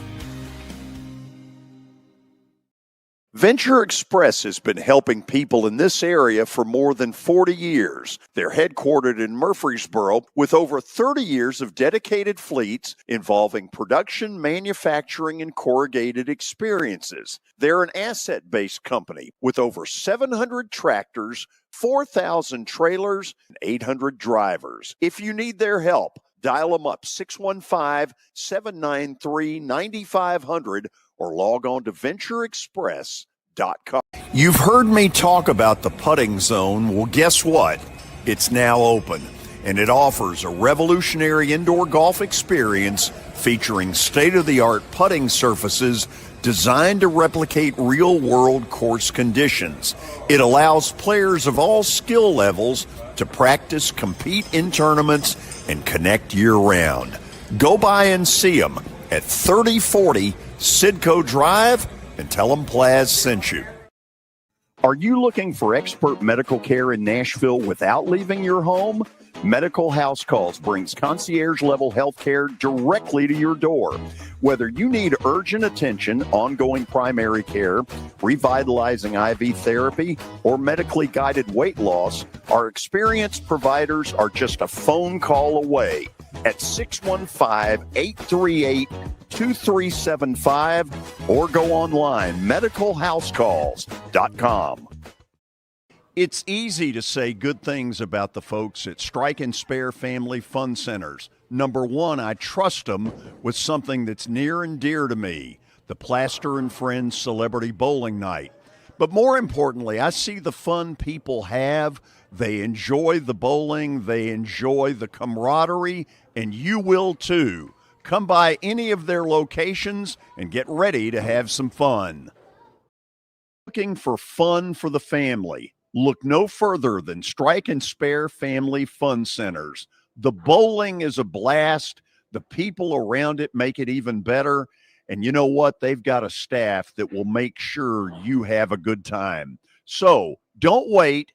Venture Express has been helping people in this area for more than 40 years. They're headquartered in Murfreesboro with over 30 years of dedicated fleets involving production, manufacturing, and corrugated experiences. They're an asset-based company with over 700 tractors, 4,000 trailers, and 800 drivers. If you need their help, dial them up 615-793-9500 or log on to ventureexpress.com. You've heard me talk about the putting zone. Well, guess what? It's now open, and it offers a revolutionary indoor golf experience featuring state-of-the-art putting surfaces designed to replicate real-world course conditions. It allows players of all skill levels to practice, compete in tournaments, and connect year-round. Go by and see them at 3040 Sidco Drive and tell them Plaz sent you. Are you looking for expert medical care in Nashville without leaving your home? Medical House Calls brings concierge-level health care directly to your door. Whether you need urgent attention, ongoing primary care, revitalizing IV therapy, or medically guided weight loss, our experienced providers are just a phone call away at 615-838-2375 or go online, medicalhousecalls.com. It's easy to say good things about the folks at Strike and Spare Family Fun Centers. Number one, I trust them with something that's near and dear to me, the Plaster and Friends Celebrity Bowling Night. But more importantly, I see the fun people have. They enjoy the bowling, they enjoy the camaraderie, and you will too. Come by any of their locations and get ready to have some fun. Looking for fun for the family? Look no further than Strike and Spare Family Fun Centers. The bowling is a blast. The people around it make it even better. And you know what? They've got a staff that will make sure you have a good time. So don't wait.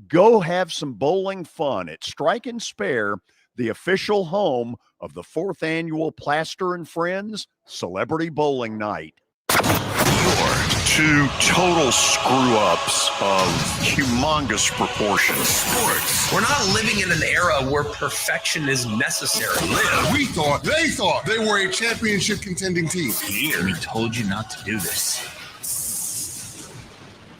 Go have some bowling fun at Strike and Spare, the official home of the 4th annual Plaster and Friends Celebrity Bowling Night. Two total screw-ups of humongous proportions. Sports. We're not living in an era where perfection is necessary. They thought they were a championship contending team. Here, we told you not to do this.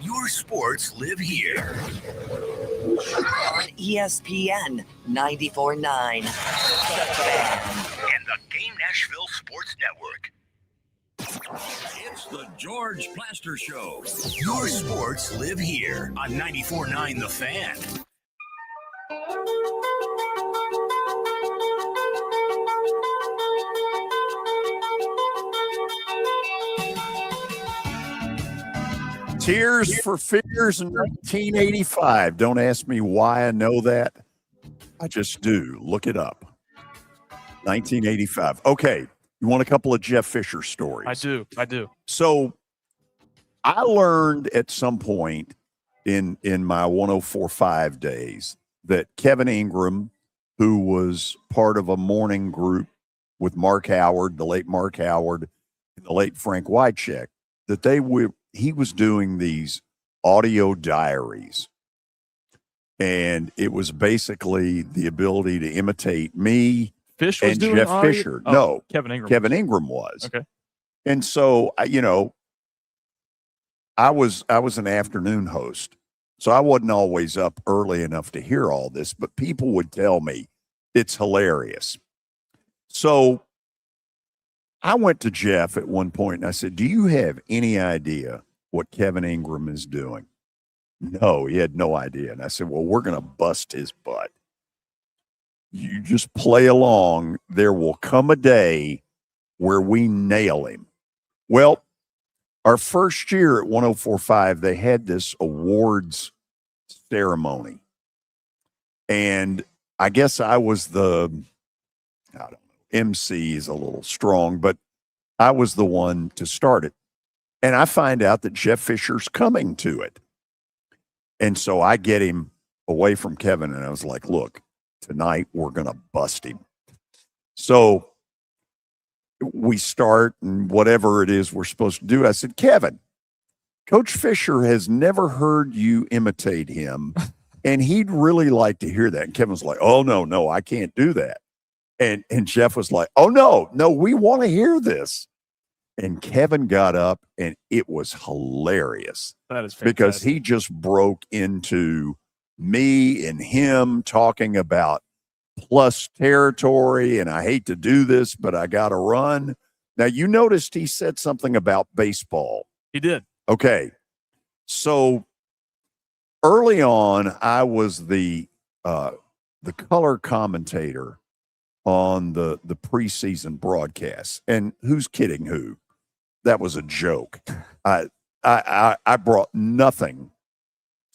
Your sports live here. On ESPN 94.9. The Fan. And the Game Nashville Sports Network. It's the George Plaster Show. Your sports live here on 94.9 The Fan. Tears for Fears in 1985. Don't ask me why I know that. I just do. Look it up. 1985. Okay. You want a couple of Jeff Fisher stories? I do. So I learned at some point in my 104.5 days that Kevin Ingram, who was part of a morning group with Mark Howard, the late Mark Howard, and the late Frank Wycheck, that he was doing these audio diaries. And it was basically the ability to imitate me Fish was and doing Jeff audio? Fisher. Oh, No, Kevin Ingram. Kevin Ingram was. Okay. And so, I was an afternoon host, so I wasn't always up early enough to hear all this, but people would tell me it's hilarious. So I went to Jeff at one point and I said, do you have any idea what Kevin Ingram is doing? No, he had no idea. And I said, well, we're going to bust his butt. You just play along. There will come a day where we nail him. Well, our first year at 104.5, they had this awards ceremony. And I guess I was I don't know, MC is a little strong, but I was the one to start it. And I find out that Jeff Fisher's coming to it. And so I get him away from Kevin, and I was like, look, tonight we're going to bust him. So we start, and whatever it is we're supposed to do, I said, Kevin, Coach Fisher has never heard you imitate him, and he'd really like to hear that. And Kevin was like, oh, no, I can't do that. And Jeff was like, oh, no, we want to hear this. And Kevin got up, and it was hilarious. That is fantastic. Because he just broke into me and him talking about plus territory, and I hate to do this, but I got to run. Now, you noticed he said something about baseball. He did. Okay. So early on, I was the color commentator on the preseason broadcast. And who's kidding who? That was a joke. I brought nothing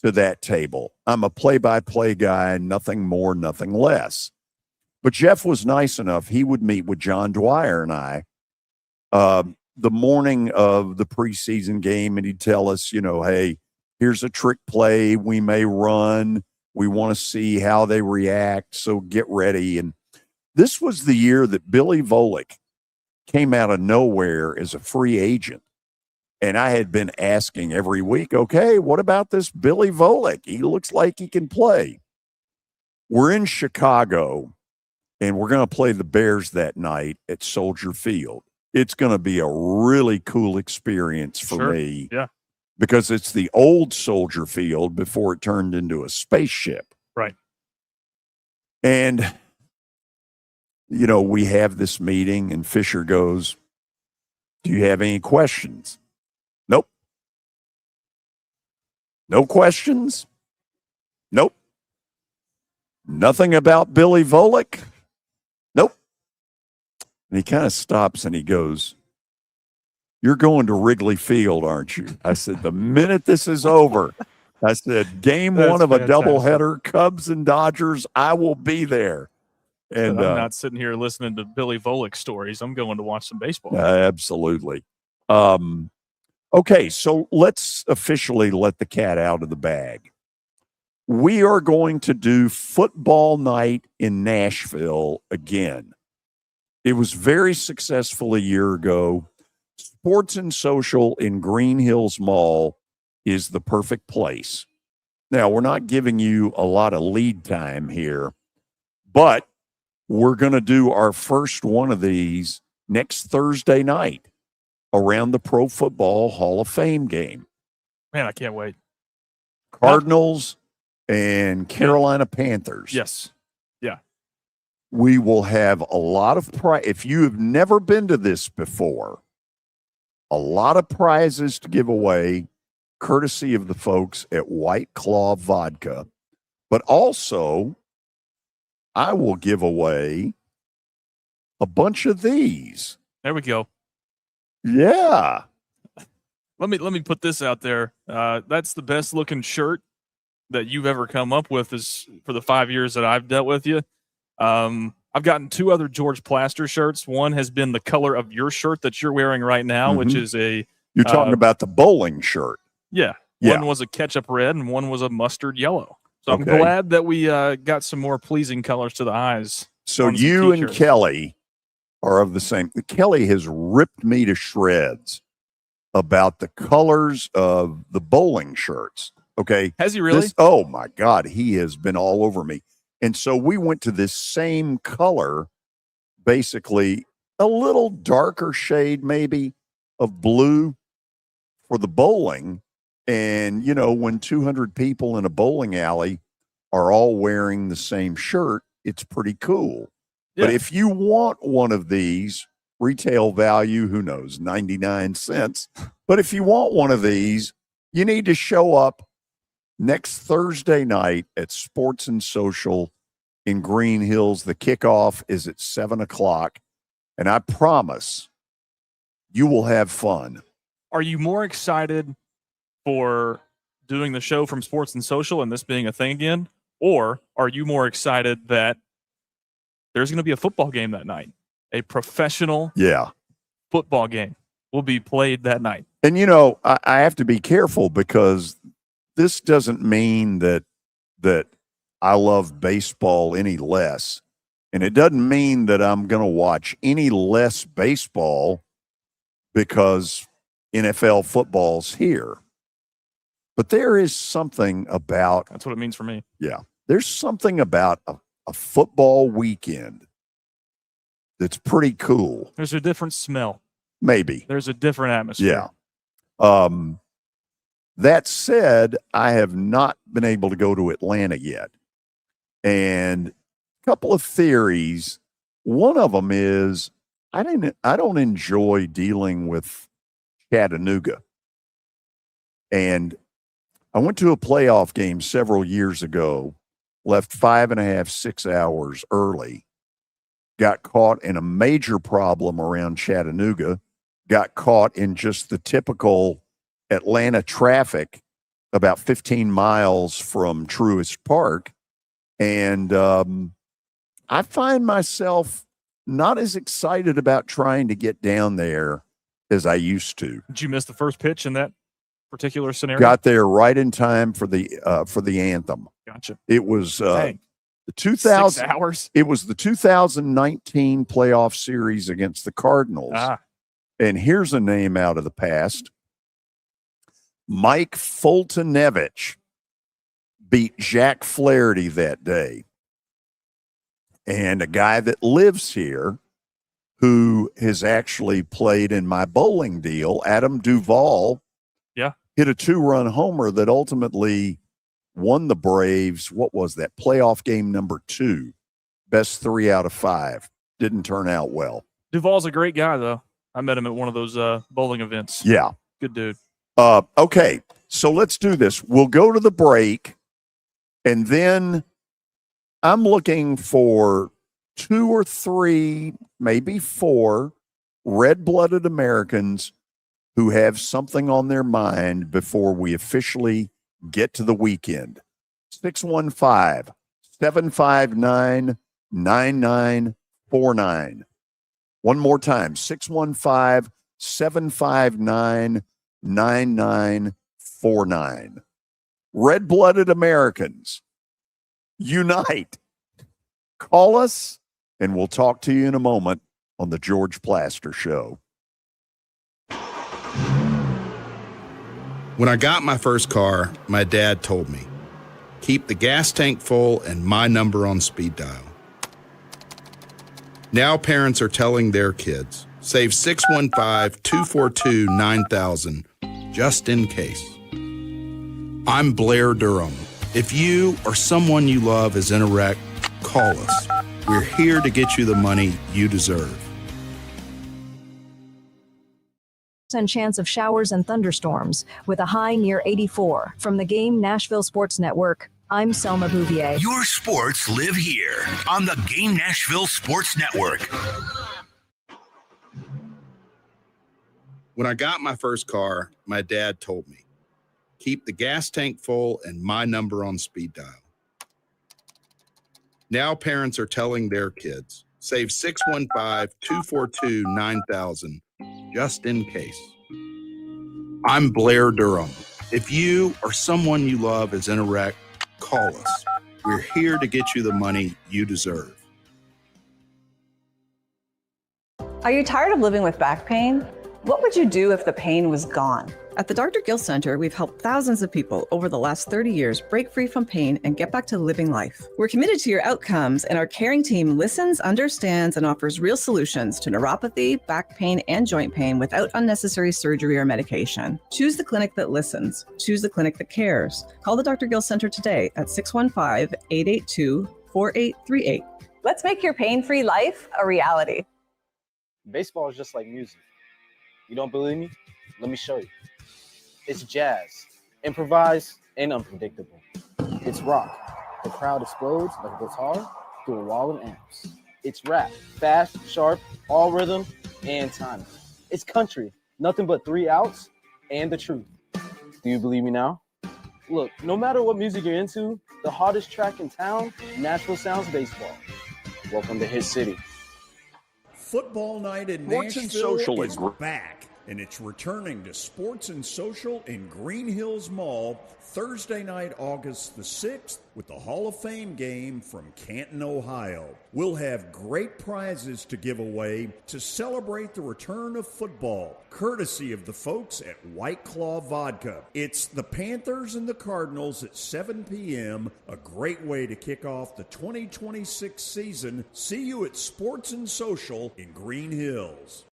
to that table. I'm a play-by-play guy, nothing more, nothing less. But Jeff was nice enough. He would meet with John Dwyer and I the morning of the preseason game, and he'd tell us, hey, here's a trick play we may run. We want to see how they react, so get ready. And this was the year that Billy Volick came out of nowhere as a free agent. And I had been asking every week, okay, what about this Billy Volick? He looks like he can play. We're in Chicago, and we're going to play the Bears that night at Soldier Field. It's going to be a really cool experience for me. Yeah. Because it's the old Soldier Field before it turned into a spaceship. Right. And, we have this meeting, and Fisher goes, do you have any questions? Nope. No questions? Nope. Nothing about Billy Volick? Nope. And he kind of stops and he goes, you're going to Wrigley Field, aren't you? I said, the minute this is over, I said, game one of a doubleheader, Cubs and Dodgers, I will be there. And I'm not sitting here listening to Billy Volick stories. I'm going to watch some baseball. Absolutely. Okay, so let's officially let the cat out of the bag. We are going to do football night in Nashville again. It was very successful a year ago. Sports and Social in Green Hills Mall is the perfect place. Now, we're not giving you a lot of lead time here, but we're going to do our first one of these next Thursday night around the Pro Football Hall of Fame game. Man, I can't wait. Cardinals and Carolina Panthers. Yes. Yeah. We will have a lot of prize. If you have never been to this before, a lot of prizes to give away, courtesy of the folks at White Claw Vodka. But also, I will give away a bunch of these. There we go. Yeah. Let me put this out there. That's the best looking shirt that you've ever come up with is for the 5 years that I've dealt with you. I've gotten two other George Plaster shirts. One has been the color of your shirt that you're wearing right now, which is You're talking about the bowling shirt. Yeah. Yeah. One was a ketchup red and one was a mustard yellow. So I'm glad that we got some more pleasing colors to the eyes. So you and Kelly are of the same. Kelly has ripped me to shreds about the colors of the bowling shirts. Okay. Has he really? Oh my God. He has been all over me. And so we went to this same color, basically a little darker shade, maybe of blue for the bowling. And, when 200 people in a bowling alley are all wearing the same shirt, it's pretty cool. Yeah. But if you want one of these, Retail value, who knows, 99 cents. But if you want one of these, you need to show up next Thursday night at Sports and Social in Green Hills. The kickoff is at 7 o'clock, and I promise you will have fun. Are you more excited for doing the show from Sports and Social and this being a thing again? Or are you more excited that there's going to be a football game that night? A professional football game will be played that night. And, I have to be careful because this doesn't mean that I love baseball any less. And it doesn't mean that I'm going to watch any less baseball because NFL football's here. But there is something about... That's what it means for me. Yeah. There's something about a football weekend that's pretty cool. There's a different smell. Maybe. There's a different atmosphere. Yeah. That said, I have not been able to go to Atlanta yet. And a couple of theories. One of them is I don't enjoy dealing with Chattanooga. And I went to a playoff game several years ago, left 5.5, 6 hours early, got caught in a major problem around Chattanooga, got caught in just the typical Atlanta traffic about 15 miles from Truist Park. And I find myself not as excited about trying to get down there as I used to. Did you miss the first pitch in that particular scenario? Got there right in time for the anthem. Gotcha. It was the 6 hours. It was the 2019 playoff series against the Cardinals. And here's a name out of the past. Mike Fultonevich beat Jack Flaherty that day. And a guy that lives here who has actually played in my bowling deal, Adam Duvall, hit a 2-run homer that ultimately won the Braves. What was that? Playoff game number 2. Best 3 out of 5. Didn't turn out well. Duvall's a great guy, though. I met him at one of those bowling events. Yeah. Good dude. Okay, so let's do this. We'll go to the break, and then I'm looking for 2 or 3, maybe 4 red-blooded Americans who have something on their mind before we officially get to the weekend. 615-759-9949. One more time, 615-759-9949. Red-blooded Americans, unite. Call us, and we'll talk to you in a moment on the George Plaster Show. When I got my first car, my dad told me, keep the gas tank full and my number on speed dial. Now parents are telling their kids, save 615-242-9000 just in case. I'm Blair Durham. If you or someone you love is in a wreck, call us. We're here to get you the money you deserve. And chance of showers and thunderstorms with a high near 84. From the Game Nashville Sports Network, I'm Selma Bouvier. Your sports live here on the Game Nashville Sports Network. When I got my first car, my dad told me, keep the gas tank full and my number on speed dial. Now parents are telling their kids, save 615-242-9000 just in case. I'm Blair Durham. If you or someone you love is in a wreck, call us. We're here to get you the money you deserve. Are you tired of living with back pain? What would you do if the pain was gone? At the Dr. Gill Center, we've helped thousands of people over the last 30 years break free from pain and get back to living life. We're committed to your outcomes, and our caring team listens, understands, and offers real solutions to neuropathy, back pain, and joint pain without unnecessary surgery or medication. Choose the clinic that listens. Choose the clinic that cares. Call the Dr. Gill Center today at 615-882-4838. Let's make your pain-free life a reality. Baseball is just like music. You don't believe me? Let me show you. It's jazz, improvised and unpredictable. It's rock. The crowd explodes like a guitar through a wall of amps. It's rap, fast, sharp, all rhythm and timing. It's country, nothing but 3 outs and the truth. Do you believe me now? Look, no matter what music you're into, the hottest track in town, Nashville sounds baseball. Welcome to his city. Football night in Sports and Nashville Social is back, and it's returning to Sports and Social in Green Hills Mall Thursday night, August the 6th, with the Hall of Fame game from Canton, Ohio. We'll have great prizes to give away to celebrate the return of football, courtesy of the folks at White Claw Vodka. It's the Panthers and the Cardinals at 7 p.m., a great way to kick off the 2026 season. See you at Sports and Social in Green Hills.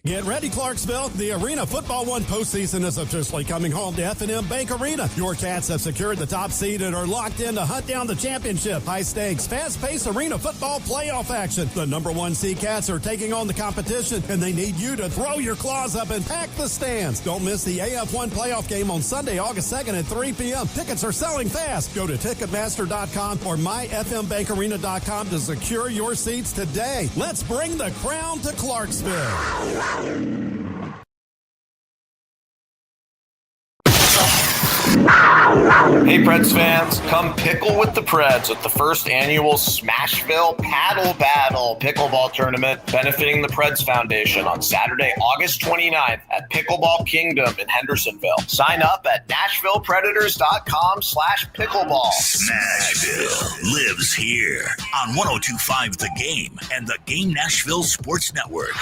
Get ready, Clarksville. The Arena Football One postseason is officially coming home to F&M Bank Arena. Your Cats have secured the top seed and are locked in to hunt down the championship. High-stakes, fast-paced Arena Football playoff action. The number 1 seed Cats are taking on the competition, and they need you to throw your claws up and pack the stands. Don't miss the AF1 playoff game on Sunday, August 2nd at 3 p.m. Tickets are selling fast. Go to Ticketmaster.com or myfmbankarena.com to secure your seats today. Let's bring the crown to Clarksville. Hey Preds fans, come pickle with the Preds at the first annual Smashville Paddle Battle pickleball tournament benefiting the Preds Foundation on Saturday, August 29th at Pickleball Kingdom in Hendersonville. Sign up at NashvillePredators.com/pickleball. Smashville lives here on 102.5 The Game and the Game Nashville Sports Network.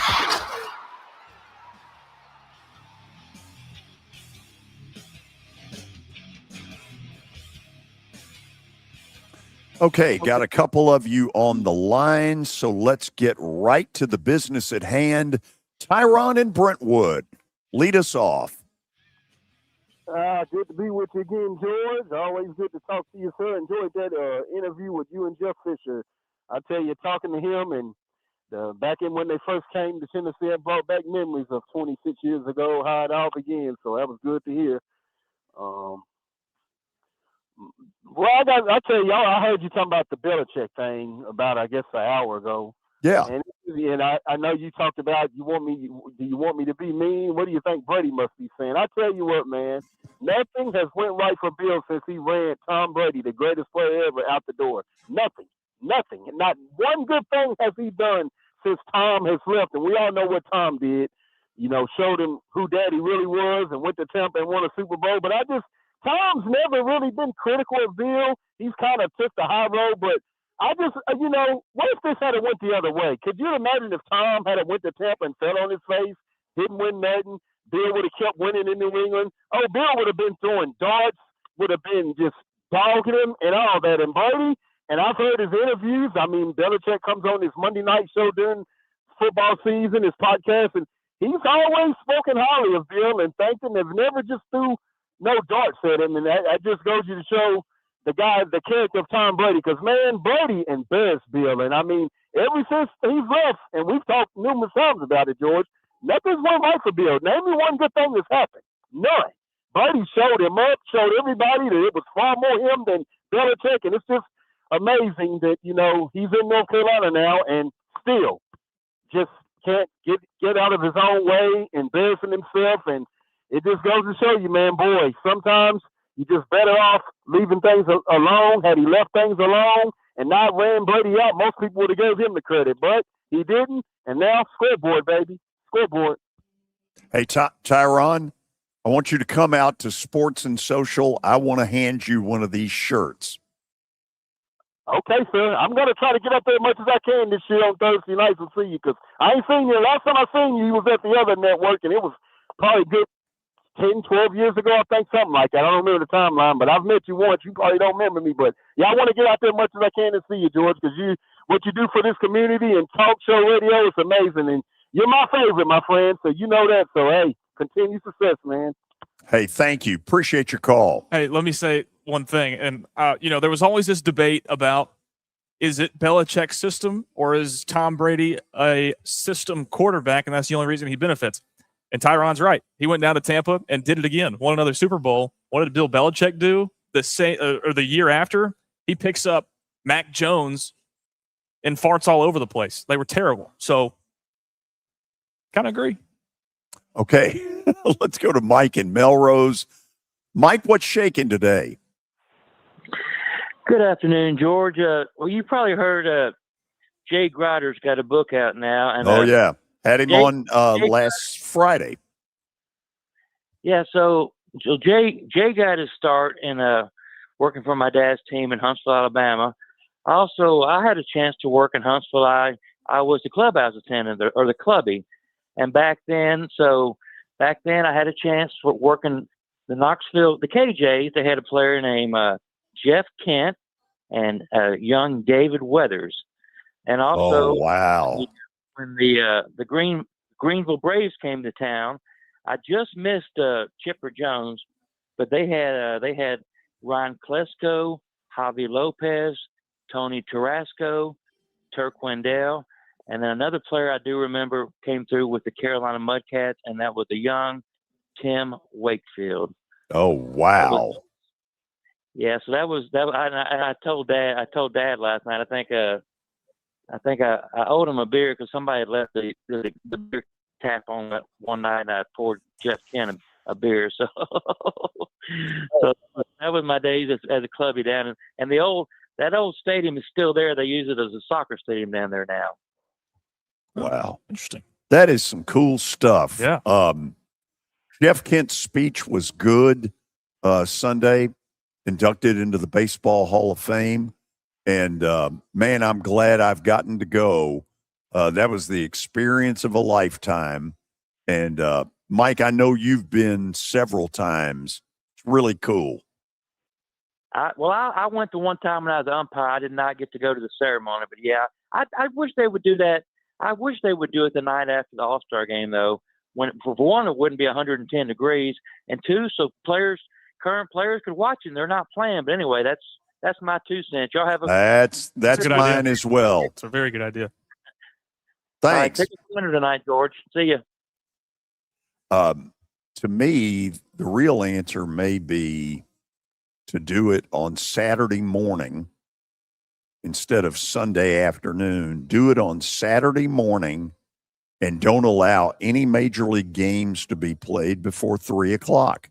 Okay, got a couple of you on the line, so let's get right to the business at hand. Tyron in Brentwood, lead us off. Good to be with you again, George. Always good to talk to you, sir. Enjoyed that interview with you and Jeff Fisher. I tell you, talking to him and back in when they first came to Tennessee, it brought back memories of 26 years ago, how it all began. So that was good to hear. Well, I tell y'all, I heard you talking about the Belichick thing about, I guess, an hour ago. Yeah. And I know you talked about do you want me to be mean? What do you think Brady must be saying? I tell you what, man, nothing has went right for Bill since he ran Tom Brady, the greatest player ever, out the door. Nothing. Not one good thing has he done since Tom has left. And we all know what Tom did. You know, showed him who Daddy really was and went to Tampa and won a Super Bowl. But Tom's never really been critical of Bill. He's kind of took the high road, but I just, what if this had went the other way? Could you imagine if Tom had went to Tampa and fell on his face, didn't win nothing, Bill would have kept winning in New England? Oh, Bill would have been throwing darts, would have been just dogging him and all that. And Brady, and I've heard his interviews. I mean, Belichick comes on his Monday night show during football season, his podcast, and he's always spoken highly of Bill and thanked him. They've never just threw no darts at him, and that just goes you to show the character of Tom Brady. Because, man, Brady embarrassed Bill. And, I mean, ever since he's left, and we've talked numerous times about it, George, nothing's went right for Bill. Name me one good thing that's happened. None. Brady showed him up, showed everybody that it was far more him than Belichick, and it's just amazing that, he's in North Carolina now and still just can't get out of his own way, embarrassing himself, and it just goes to show you, man, boy, sometimes you're just better off leaving things alone. Had he left things alone and not ran Brady out, most people would have gave him the credit, but he didn't. And now, scoreboard, baby, scoreboard. Hey, Tyron, I want you to come out to Sports and Social. I want to hand you one of these shirts. Okay, sir. I'm going to try to get up there as much as I can this year on Thursday nights and see you, because I ain't seen you. Last time I seen you, you was at the other network, and it was probably good 10, 12 years ago, I think, something like that. I don't remember the timeline, but I've met you once. You probably don't remember me, but yeah, I want to get out there as much as I can and see you, George, because what you do for this community and talk show radio is amazing, and you're my favorite, my friend, so you know that. So, hey, continue success, man. Hey, thank you. Appreciate your call. Hey, let me say one thing. And, there was always this debate about, is it Belichick's system or is Tom Brady a system quarterback, and that's the only reason he benefits? And Tyron's right. He went down to Tampa and did it again. Won another Super Bowl. What did Bill Belichick do the year after? He picks up Mac Jones and farts all over the place. They were terrible. So, kind of agree. Okay, let's go to Mike in Melrose. Mike, what's shaking today? Good afternoon, George. Well, you probably heard Jay Grider's got a book out now. And yeah. Had him on last Friday. Yeah, so Jay got his start in working for my dad's team in Huntsville, Alabama. Also, I had a chance to work in Huntsville. I was the clubhouse attendant or the clubby. And back then I had a chance for working the Knoxville, the KJs. They had a player named Jeff Kent and young David Weathers. And also, when the Greenville Braves came to town, I just missed Chipper Jones, but they had Ryan Klesko, Javi Lopez, Tony Tarasco, Turk Wendell, and then another player I do remember came through with the Carolina Mudcats, and that was the young Tim Wakefield. Oh wow! Yeah, so that was. I told Dad last night. I think I owed him a beer because somebody had left the beer tap on that one night, and I poured Jeff Kent a beer. So, so that was my days as a clubby down, and that old stadium is still there. They use it as a soccer stadium down there now. Wow, interesting. That is some cool stuff. Yeah. Jeff Kent's speech was good Sunday, inducted into the Baseball Hall of Fame. And, man, I'm glad I've gotten to go. That was the experience of a lifetime. And, Mike, I know you've been several times. It's really cool. I went to one time when I was an umpire. I did not get to go to the ceremony. But, yeah, I wish they would do that. I wish they would do it the night after the All-Star game, though. When for one, it wouldn't be 110 degrees, and two, so current players could watch it. They're not playing, but anyway, that's my 2 cents. Y'all have a that's mine as well. It's a very good idea. Thanks. All right, pick a winner tonight, George. See you. To me, the real answer may be to do it on Saturday morning instead of Sunday afternoon. Do it on Saturday morning. And don't allow any major league games to be played before 3:00,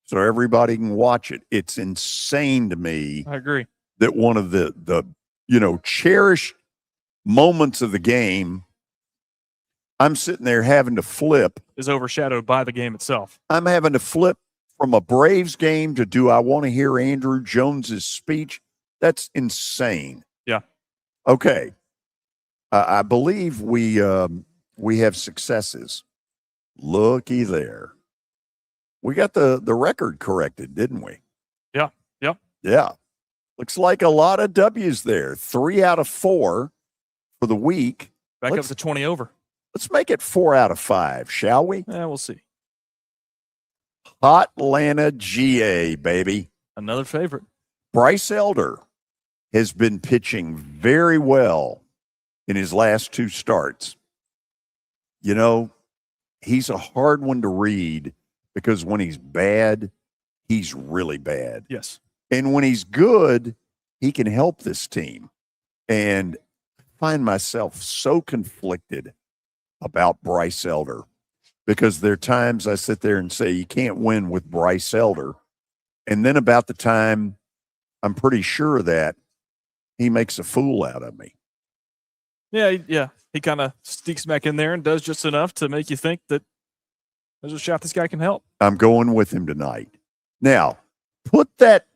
so everybody can watch it. It's insane to me. I agree that one of the cherished moments of the game, I'm sitting there having to flip, is overshadowed by the game itself. I'm having to flip from a Braves game to do I want to hear Andrew Jones's speech? That's insane. Yeah. Okay. I believe we have successes. Looky there. We got the record corrected, didn't we? Yeah. Yep. Yeah. Looks like a lot of W's there. 3 out of 4 for the week. Back up to 20 over. Let's make it 4 out of 5, shall we? Yeah, we'll see. Hot Atlanta GA, baby. Another favorite. Bryce Elder has been pitching very well in his last 2 starts. You know, he's a hard one to read because when he's bad, he's really bad. Yes. And when he's good, he can help this team. And I find myself so conflicted about Bryce Elder because there are times I sit there and say, you can't win with Bryce Elder. And then about the time I'm pretty sure that he makes a fool out of me. Yeah. He kind of sneaks back in there and does just enough to make you think that there's a shot this guy can help. I'm going with him tonight. Now, put that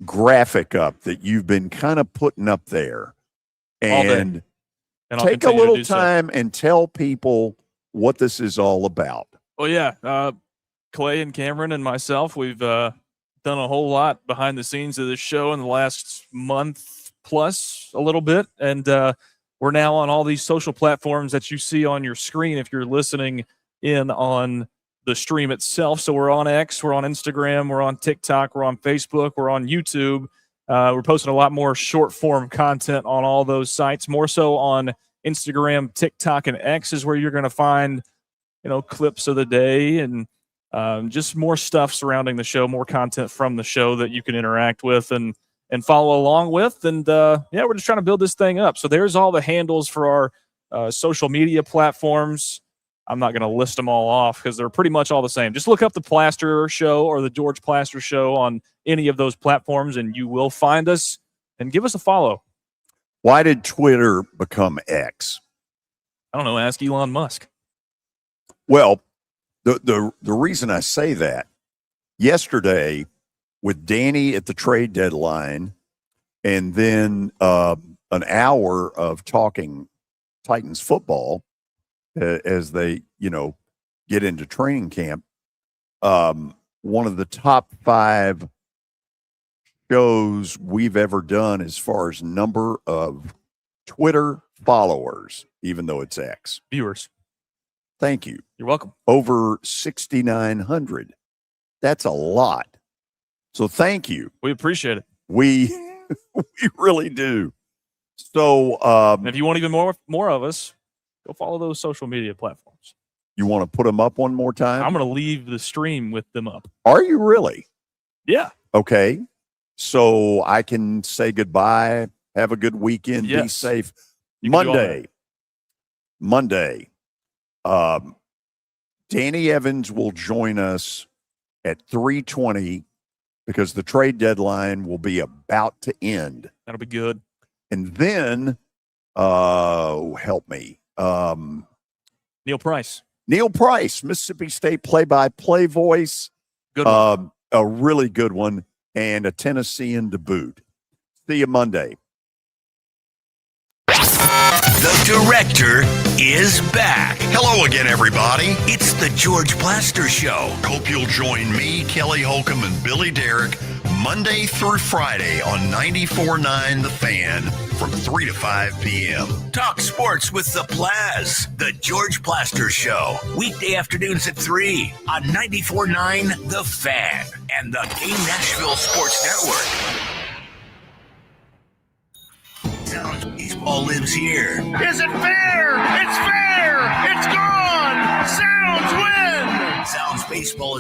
graphic up that you've been kind of putting up there and take a little time and tell people what this is all about. Well, yeah. Clay and Cameron and myself, we've done a whole lot behind the scenes of this show in the last month plus a little bit. And we're now on all these social platforms that you see on your screen if you're listening in on the stream itself. So we're on X, we're on Instagram, we're on TikTok, we're on Facebook, we're on YouTube. We're posting a lot more short form content on all those sites, more so on Instagram, TikTok, and X is where you're going to find, clips of the day and just more stuff surrounding the show, more content from the show that you can interact with and follow along with. And we're just trying to build this thing up. So there's all the handles for our social media platforms. I'm not going to list them all off because they're pretty much all the same. Just look up the Plaster Show or the George Plaster Show on any of those platforms and you will find us, and give us a follow. Why did Twitter become X? I don't know. Ask Elon Musk. Well, the reason I say that, yesterday with Danny at the trade deadline and then an hour of talking Titans football as they, get into training camp, one of the top 5 shows we've ever done as far as number of Twitter followers, even though it's X. Viewers. Thank you. You're welcome. Over 6,900. That's a lot. So thank you. We appreciate it. We really do. So and if you want even more of us, go follow those social media platforms. You want to put them up one more time? I'm going to leave the stream with them up. Are you really? Yeah. Okay. So I can say goodbye. Have a good weekend. Yes. Be safe. You Monday. Danny Evans will join us at 3:20 because the trade deadline will be about to end. That'll be good. And then, help me. Neil Price, Mississippi State play-by-play voice. Good one. A really good one, and a Tennessean to boot. See you Monday. The director is back. Hello again, everybody. It's the George Plaster Show. Hope you'll join me, Kelly Holcomb, and Billy Derrick Monday through Friday on 94.9 The Fan from 3 to 5 p.m. Talk sports with the Plaz. The George Plaster Show. Weekday afternoons at 3 on 94.9 The Fan and the Game Nashville Sports Network. Sounds baseball lives here. Is it fair? It's fair! It's gone! Sounds win! Sounds baseball is